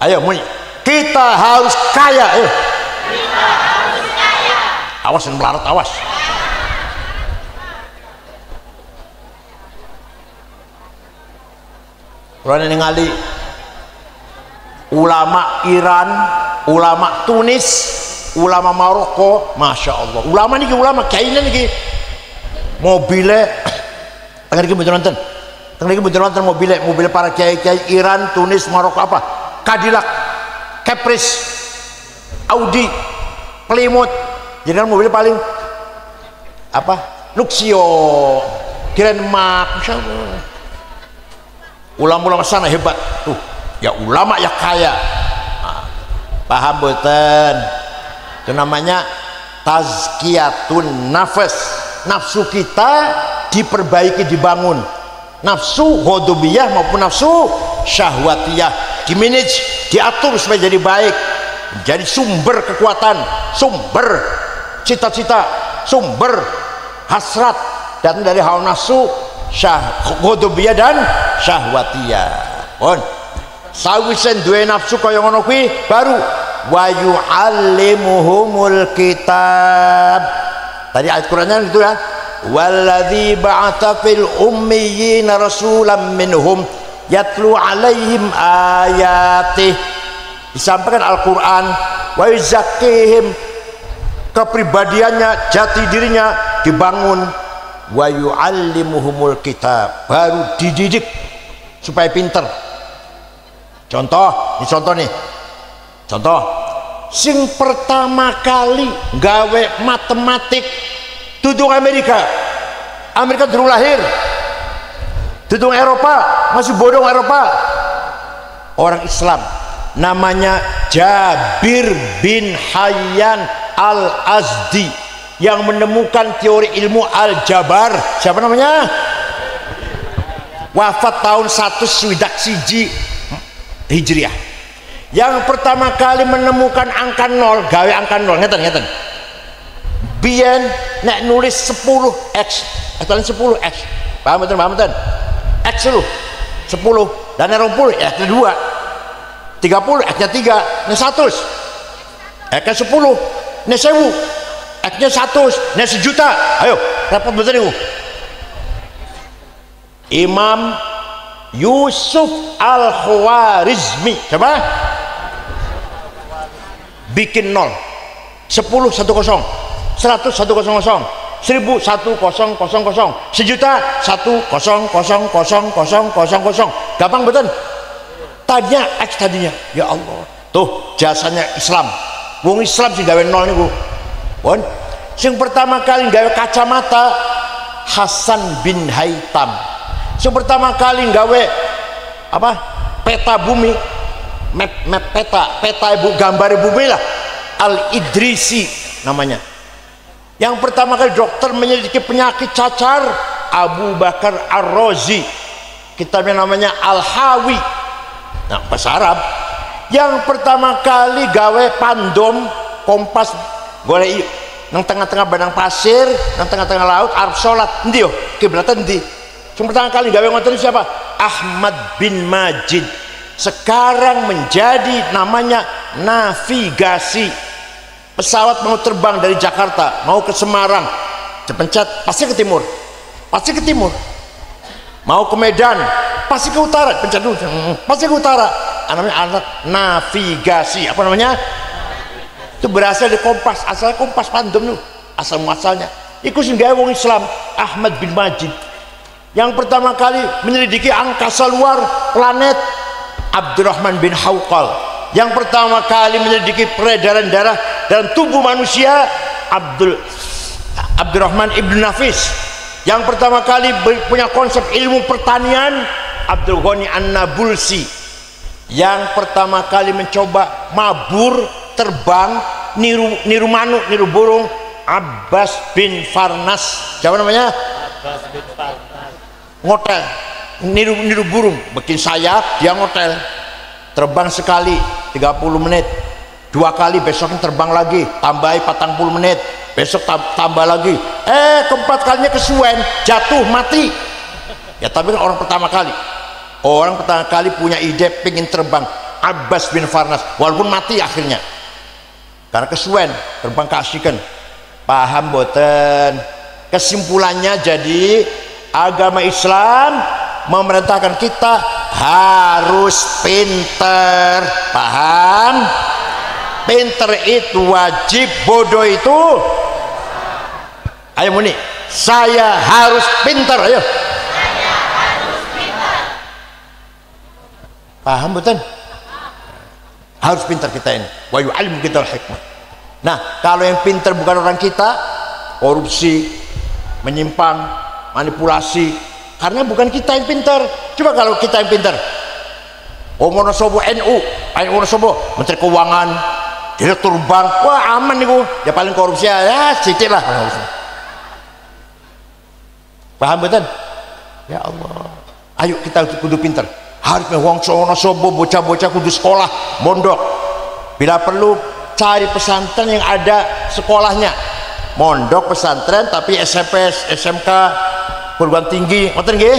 Ayo, muni. Kita harus kaya. Ayo. Kita harus kaya. Awas dan melarat, awas. Kalau ningali ulama Iran, ulama Tunis, ulama Maroko, masya Allah. Ulama niki ulama kainan niki mobilnya, tengah niki betul nonton mobilnya para kiai Iran, Tunis, Maroko apa? Cadillac, Caprice, Audi, Plymouth. Jadi kan mobilnya paling apa? Luxio, Grand Mark, masya Allah. Ulama-ulama sana hebat tuh, ya ulama ya kaya. Nah, paham boten? Itu namanya tazkiyatun nafas. Nafsu kita diperbaiki, dibangun. Nafsu ghadubiyah maupun nafsu syahwatiyah dimanage, diatur supaya jadi baik. menjadi sumber kekuatan, sumber cita-cita, sumber hasrat, dan dari hawa nafsu, ghadabiyah dan syahwatiyah. Pun sawisen duwe nafsu kaya ngono kuwi baru wa yu'allimuhumul kitab. Tadi ayat Qur'annya itu ya, walladzi ba'atsa fil ummiyina rasulan minhum yatlu alaihim ayatih. Disampaikan Al-Qur'an, wa yuzakkihim, kepribadiannya, jati dirinya dibangun, wa yu'allimuhumul kitab, baru dididik supaya pinter. Contoh, ini contoh nih. Contoh, sing pertama kali gawe matematik tudung Amerika. Amerika dulu lahir. Tudung Eropa, masih bodong Eropa. Orang Islam namanya Jabir bin Hayyan Al-Azdi yang menemukan teori ilmu aljabar. Siapa namanya? Wafat tahun 1 Hijriah. Yang pertama kali menemukan angka 0, gawe angka 0, ngeten. Biyen nek nulis 10x, atau 10x. Paham betul? X lu 10 dan 20 ya 2. 30 x-nya 3, nek 100. X-nya 10, nek 1000. X-nya 100, nek 1.000.000. Ayo, repot betul niku. Imam Yusuf Al-Khwarizmi, coba bikin 0, 10 100, 100 100, 1000 1000, 1.000.000, 100.000.000. Gampang betul. Tadinya X tadinya. Ya Allah. Tuh jasanya Islam. Wong Islam sing gawe 0 niku. Pun sing pertama kali gawe kacamata Hasan bin Haytham. Sing pertama kali gawe apa? Peta bumi. Map peta ibu, gambar bumi lah. Al-Idrisi namanya. Yang pertama kali dokter menyelidiki penyakit cacar, Abu Bakar Ar-Razi. Kitabnya namanya Al-Hawi. Nah, bahasa Arab. Yang pertama kali gawe pandom kompas golek nang tengah-tengah badang pasir, nang tengah-tengah laut arep salat endi yo? Kiblatan endi? Yang pertama kali gawe ngoten siapa? Ahmad bin Majid. Sekarang menjadi namanya navigasi. Pesawat mau terbang dari Jakarta mau ke Semarang, dipencet pasti ke timur, mau ke Medan pasti ke utara, pencet dulu pasti ke utara. Namanya alat navigasi. Apa namanya? Itu berasal dari kompas, asalnya kompas pandem tuh, asal muasalnya iku sing gawe wong Islam Ahmad bin Majid. Yang pertama kali menyelidiki angkasa luar planet Abdurrahman bin Hawqal. Yang pertama kali menyelidiki peredaran darah dalam tubuh manusia Abdurrahman ibn Nafis. Yang pertama kali punya konsep ilmu pertanian Abdul Ghani An-Nabulsi. Yang pertama kali mencoba mabur terbang niru manuk, niru burung Abbas bin Farnas. Siapa namanya? Abbas bin Farnas. Ngotel niru burung, bikin sayap, dia ngotel. Terbang sekali 30 menit, 2 kali, besoknya terbang lagi, tambahi 40 menit, besok tambah lagi, keempat kalinya kesuwen, jatuh mati. Ya tapi kan orang pertama kali punya ide pengen terbang, Abbas bin Farnas, walaupun mati akhirnya karena kesuwen, terbang keasikan. Paham boten? Kesimpulannya jadi agama Islam memerintahkan kita harus pinter. Paham? Pinter itu wajib, bodoh itu ayo muni, saya harus pinter. Ayo, saya harus pinter. Paham betul? Harus pinter kita ini. Wa yu'allimu kita al-hikmah. Nah, kalau yang pinter bukan orang kita, korupsi, menyimpang, manipulasi, karena bukan kita yang pintar. Coba kalau kita yang pintar, Wonosobo NU, Wonosobo Menteri Keuangan, Direktur Bank, wah aman nih ya paling korupsi ya sedikit lah. Paham betul? Ya Allah, ayo kita kudu pintar. Harus Wonosobo bocah-bocah kudu sekolah, mondok. bila perlu cari pesantren yang ada sekolahnya, mondok pesantren tapi SMP, SMK, perguruan tinggi, ngoten nggih.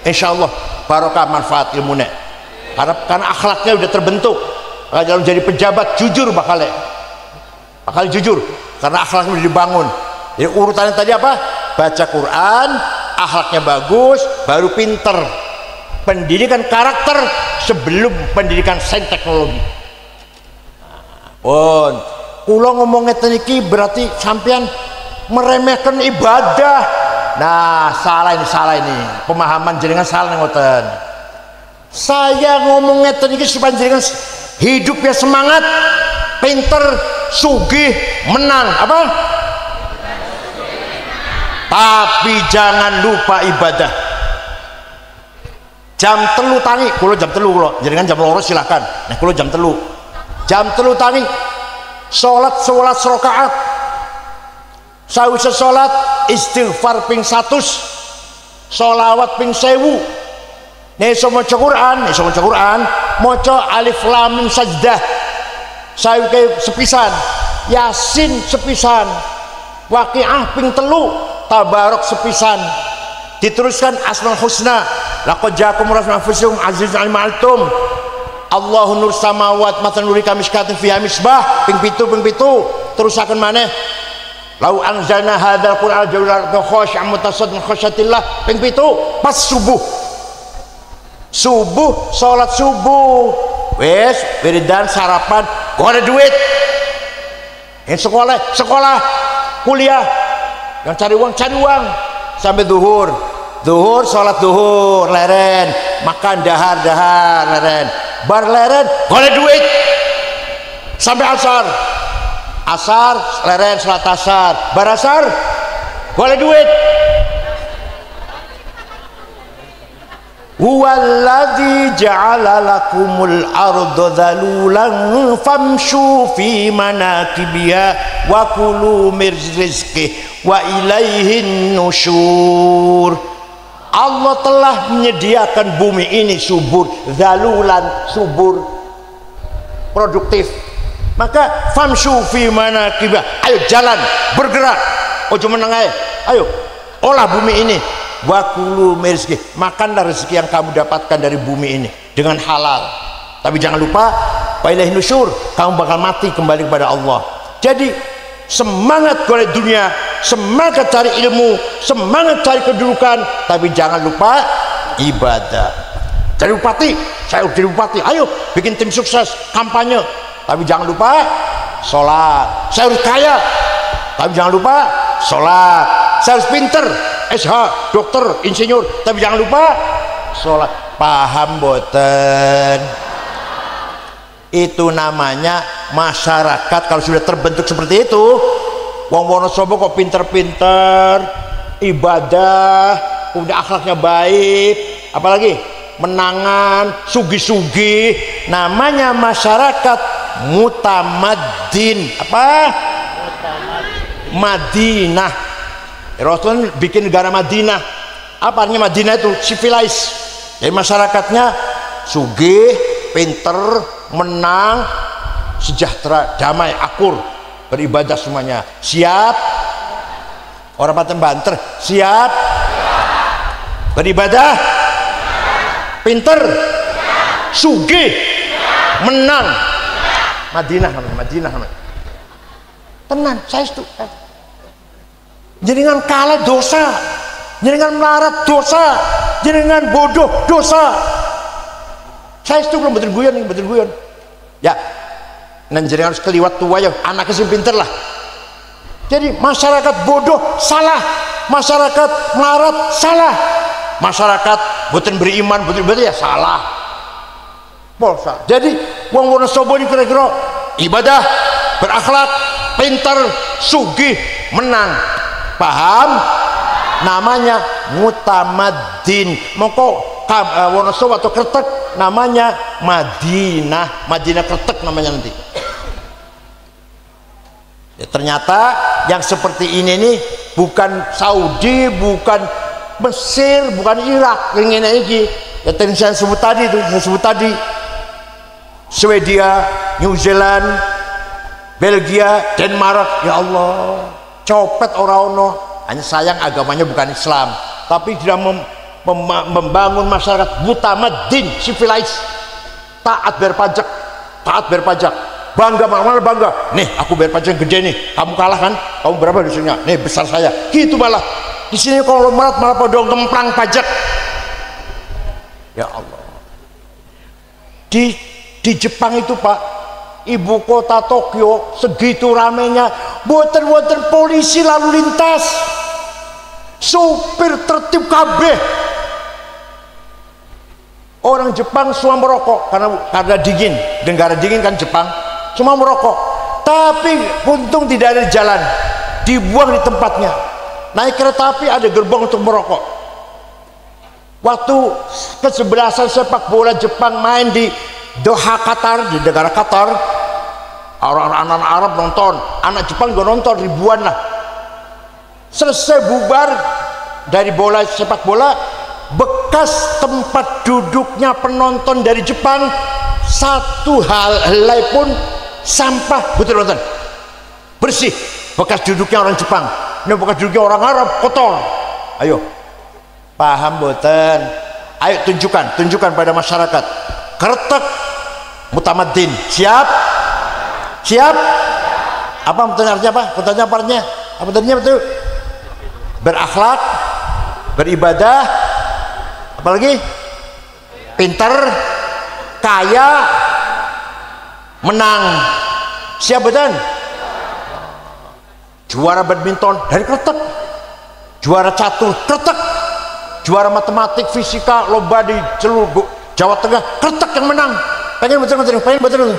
Insyaallah barokah manfaat ilmunya, karena akhlaknya udah terbentuk. Kalau jadi pejabat jujur bakal jujur karena akhlaknya udah dibangun. Jadi urutannya tadi apa? Baca Quran, akhlaknya bagus, baru pinter. Pendidikan karakter sebelum pendidikan sains teknologi. Pun kula ngomong ngeten iki berarti sampean meremehkan ibadah. Nah, salah ini. Pemahaman jenengan salah ngoten. Saya ngomong ngeten iki supaya jenengan hidupnya semangat, pinter, sugih, menang. Apa? Tapi jangan lupa ibadah. Jam telu tangi, kula jam telu kula. Jenengan jam loro silahkan. Nah, kula jam telu. Jam telu tangi salat 11 rakaat. Sawise salat istighfar ping 100, sholawat ping 1000. Nek iso maca Quran, maca alif lam mim sajdah. Sawise sepisan, Yasin sepisan, Waqiah ping 3, Tabarok sepisan. Diteruskan Asmaul Husna, laqad ja'akum rasulun anfusukum azizun 'alaihi ma'tum. Allahu nur samawat matan nuri kamiskatin fiha misbah ping 7. Terusaken maneh lau anzalna hadzal qur'ana jawlan khashi'an mutasaddian khasyatillah ping 7. Pas subuh salat subuh wes wiridan sarapan kok ada duit sekolah kuliah yang cari uang sampai zuhur salat zuhur leren makan dahar leren bar leren boleh duit sampai asar leren salat asar bar asar boleh duit. Huwallazi ja'ala lakumul arda dhalulan famshu fi manakibiha wa kulu min rizqihi wa ilaihin nusyur. Allah telah menyediakan bumi ini subur, dhalulan, subur, produktif. Maka famshu fi manakibiha, ayo jalan, bergerak, ojo meneng ae. Ayo olah bumi ini. Wa kulu min rizqihi, makanlah rezeki yang kamu dapatkan dari bumi ini dengan halal. Tapi jangan lupa wa ilaihin nusyur, kamu bakal mati kembali kepada Allah. Jadi semangat golek dunia, semangat cari ilmu, semangat cari kedudukan, tapi jangan lupa ibadah. Jadi bupati, saya udah jadi bupati, ayo bikin tim sukses kampanye, tapi jangan lupa sholat. Saya harus kaya, tapi jangan lupa sholat. Saya harus pinter, SH, dokter, insinyur, tapi jangan lupa sholat. Paham boten? Itu namanya masyarakat kalau sudah terbentuk seperti itu. Wong Wonosobo kok pinter-pinter, ibadah, udah akhlaknya baik, apalagi menangan, sugi-sugi, namanya masyarakat mutamaddin. Apa? Madinah. Rasul bikin negara Madinah. Apa artinya Madinah itu? Civilized. Jadi masyarakatnya sugih, pinter, menang, sejahtera, damai, akur, beribadah semuanya. Siap? Orang paten banter, siap? Beribadah? Pinter? Sugih? Menang? Madinah. Tenang, saya itu. Jenengan kalah dosa, jenengan melarat dosa, jenengan bodoh dosa. Saya itu belum betul guyon ya. Dan jenengan harus keliwat tua ya, anaknya sih pinter lah. Jadi masyarakat bodoh salah, masyarakat melarat salah, masyarakat boten beriman boten ya salah. Bolsa. Jadi wong Wonosobo ini kira-kira ibadah, berakhlak, pinter, sugih, menang. Paham? Namanya mutamaddin. Mongko Wonosobo atau Kretek namanya Madinah Kretek namanya nanti. Ya, ternyata yang seperti ini nih bukan Saudi, bukan Mesir, bukan Irak yang ini. Ya, saya sebut tadi Swedia, New Zealand, Belgia, Denmark. Ya Allah, copet orang ono. Hanya sayang agamanya bukan Islam, tapi sudah membangun masyarakat mutamadin, civilized, taat bayar pajak, bangga, malah bangga. Nih aku bayar pajak gede nih, kamu kalah kan? Kamu berapa di sini? Nih besar saya. Gitu malah. Di sini kalau malah pada ngemplang pajak. Ya Allah. Di Jepang itu Pak, ibu kota Tokyo, segitu ramenya, boten polisi lalu lintas, supir tertib kabeh. Orang Jepang semua merokok karena dingin, negara dingin kan Jepang, semua merokok. Tapi untung tidak ada jalan, dibuang di tempatnya. Naik kereta api ada gerbong untuk merokok. Waktu kesebelasan sepak bola Jepang main di Doha Qatar, di negara Qatar, orang-orang Arab nonton, anak Jepang juga nonton, ribuan lah. Selesai bubar dari sepak bola, bekas tempat duduknya penonton dari Jepang satu helai pun sampah, betul nonton, bersih. Bekas duduknya orang Jepang, ini bekas duduknya orang Arab kotor. Ayo, paham boten? Ayo tunjukkan pada masyarakat. Kretek mutamadin, siap? Apa artinya apa? Apa tadinya betul? Berakhlak, beribadah, apalagi pintar, kaya, menang. Siap betul? Juara badminton dari Kretek, juara catur Kretek, juara matematik, fisika, lomba di seluruh Jawa Tengah Kretek yang menang. Pengen betul.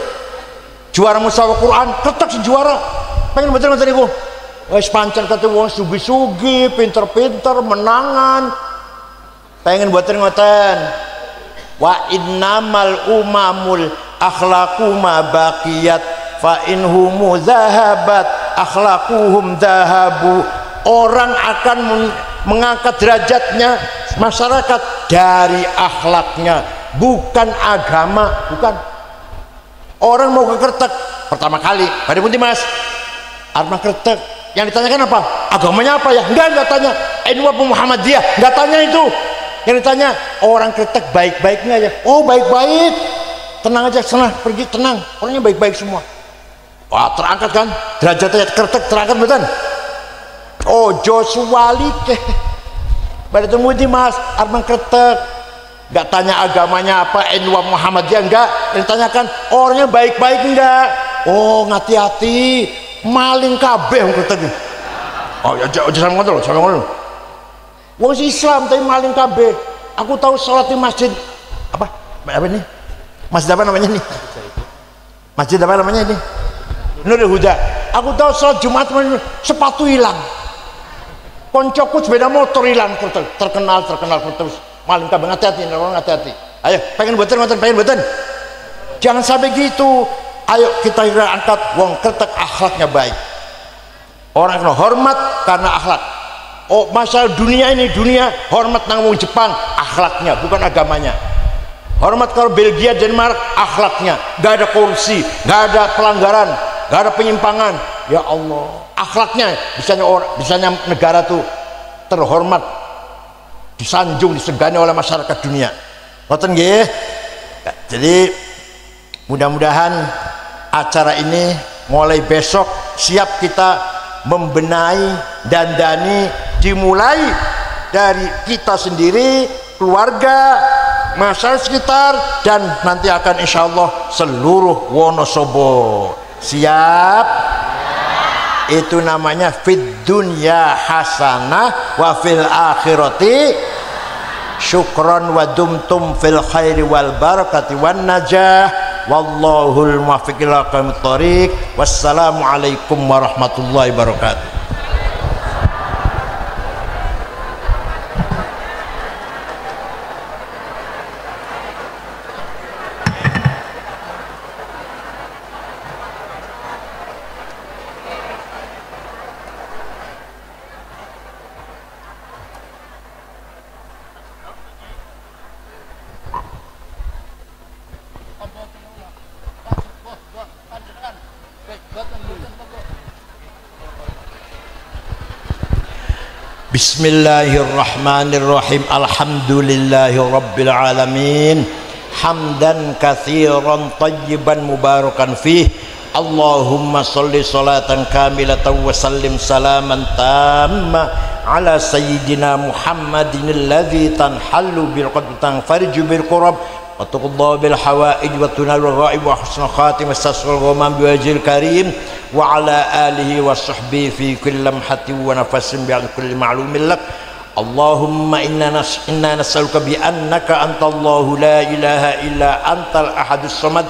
Juara musyawarah Quran Kretek si juara. Pengen betul iku. Wis pancen kate wong sugi-sugi, pinter-pinter, menangan. Pengen buatin ngoten. Wa innamal umamul akhlaqu ma baqiyat fa inhumu zahabat akhlaquhum zahabu. Orang akan mengangkat derajatnya masyarakat dari akhlaknya, bukan agama, bukan. Orang mau ke Kretek pertama kali, pada pun Mas, Arma Kretek, yang ditanyakan apa? Agamanya apa ya? Enggak tanya. NU Muhammadiyah, enggak tanya itu. Yang ditanya orang Kretek baik-baiknya aja. Oh baik-baik, tenang aja, sana pergi tenang. Orangnya baik-baik semua. Wah terangkat kan? Derajatnya Kretek terangkat betul. Oh Joshua Like, pada temu di Mas Arma Kretek. Enggak tanya agamanya apa, NU Muhammadiyah enggak. Yang ditanyakan orangnya baik-baik enggak. Oh hati-hati, maling kabeh wong Kretek. Oh ya jangan ngono loh. Wong Islam tapi maling kabeh. Aku tahu sholat di masjid apa ini? Masjid apa namanya ini? Masjid apa namanya ini? Nurul Huda. Aku tahu sholat Jumat sepatu hilang. Koncoku sepeda motor hilang, terkenal terus. Maling kabeh, hati-hati. Ayo, pengen buatan. Jangan sampai gitu. Ayo kita angkat wong Kretek akhlaknya baik. Orang kena hormat karena akhlak. Oh masalah dunia hormat nang wong Jepang akhlaknya, bukan agamanya. Hormat kalau Belgia, Denmark akhlaknya, gak ada korupsi, gak ada pelanggaran, gak ada penyimpangan. Ya Allah, akhlaknya bisanya negara tuh terhormat, disanjung, disegani oleh masyarakat dunia. Ngoten nggih. Jadi mudah-mudahan acara ini mulai besok siap kita membenahi, dandani, dimulai dari kita sendiri, keluarga, masyarakat sekitar, dan nanti akan insya Allah seluruh Wonosobo. Siap? Itu namanya fid dunya hasanah wa fil akhirati syukron wa dumtum fil khairi wal barakati wan najah. Wallahul muwaffiq ila aqwamit thoriq. Wassalamu alaikum warahmatullahi wabarakatuh. Bismillahirrahmanirrahim. Alhamdulillahi rabbil alamin. Hamdan katsiran tayyiban mubarakan fih. Allahumma sholli sholatan kamilatan wa sallim salaman tamma ala sayyidina Muhammadin alladzi tanhallu bil qadri tanfariju bil qurab wa tuqadda bil hawaij wa tunalu ghaib wa husnul khatimah tasawwur ghamam bi wajhil karim wa ala alihi wa sahbihi fi kulli lamhatin wa nafasin bi kulli ma'lumin lak. Allahumma inna nas'aluka bi annaka antallahu la ilaha illa antal ahadus samad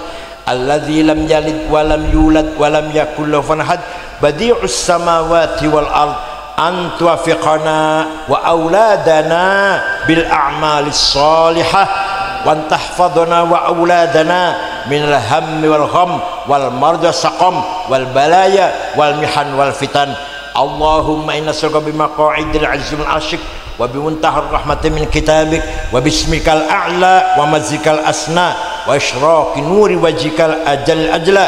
alladzi lam yalid wa lam yulad wa lam yakul lahu kufuwan ahad badi'us samawati wal ard an tuwaffiqana wa auladana bil a'malis salihah wa tahfadhana wa auladana min al hammi wal gham wal marja saqam wal balaya wal mihan wal fitan. Allahumma inna nas'aluka bi maq'idil azim al ashik wa bi muntahar rahmatin min kitabik wa bismikal a'la wa mazikal asna wa isyraqi nuri wajhikal ajla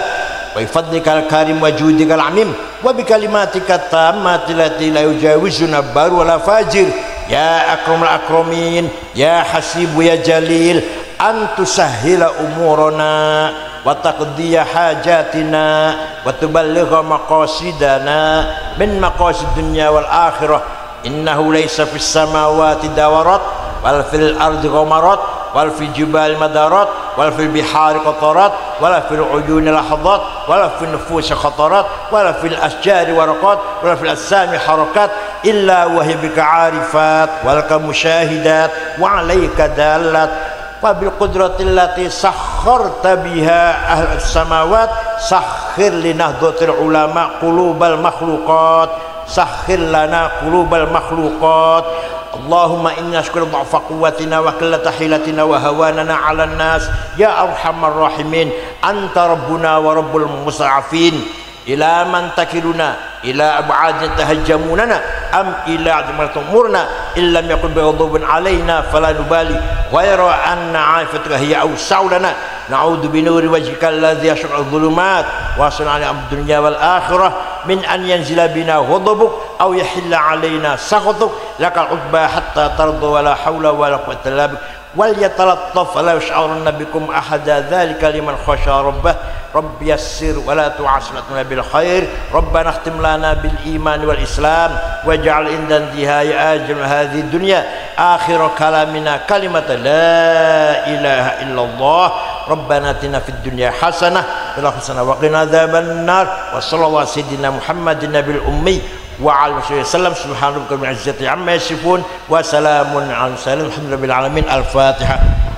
wa fadlikal karim wa judikal amim wa bi kalimatika tammati lati la yujawizuna bar wala fajir ya akramul akramin ya hasibu ya jalil an tusahhila umurana wa taqdiya hajatina wa tuballigha maqasidana min maqasid dunya wal akhirah. Innahu laysa fis samawati dawarat wal fil ardi ghamarat wal fil jibali madarat wal fil bihari qatarat wala fil uyuni lahadhat wala fil nufusi khatarat wala fil asjari waraqat wala fil asami harakat illa wa hiya bika arifat wal musyahidat wa alayka dalat wa bil qudrati allati sakharta biha ahlus samawat sakhir li nahdhatil ulama qulubal makhluqat sakhir lana qulubal makhluqat. Allahumma inna syukra dha'fa quwwatina wa qillata hilatina wa hawanana 'alan nas ya arhamar rahimin anta rabbuna wa rabbul musta'afin ila man takiluna ila ab'adin tahajjamunana am ila ajmal umurna illam yakun bighadabin alaina fala nubali ghayra anna 'afatuka hiya awsa'u lana na'udzu bi nuri wajhika alladhi yashqu dhulumat wa sun'ani ad-dunya wal akhirah min an yanzila bina ghadabuk aw yahilla alaina sakhatuk lakal utba hatta tarda wala hawla wala quwwata illa bik wal yatalattaf la yash'urunna bikum ahada dhalika liman khasha rabbah rabbi yassir wa la tu'aslatna bil khair rabbana ikhtim lana bil iman wal islam waj'al inda intihai ajal hadhihi dunya akhir kalamina kalimata la ilaha illallah rabbana atina fid dunya hasanah wa hasanah wa qina adzaban nar wa sallallahu ala sayyidina muhammadin nabil ummi wa ala alihi wasallam subhanallahi wa bihamdihi amma yasifun wa salamun ala al mursalin alhamdulillahi alamin. Al-Fatihah.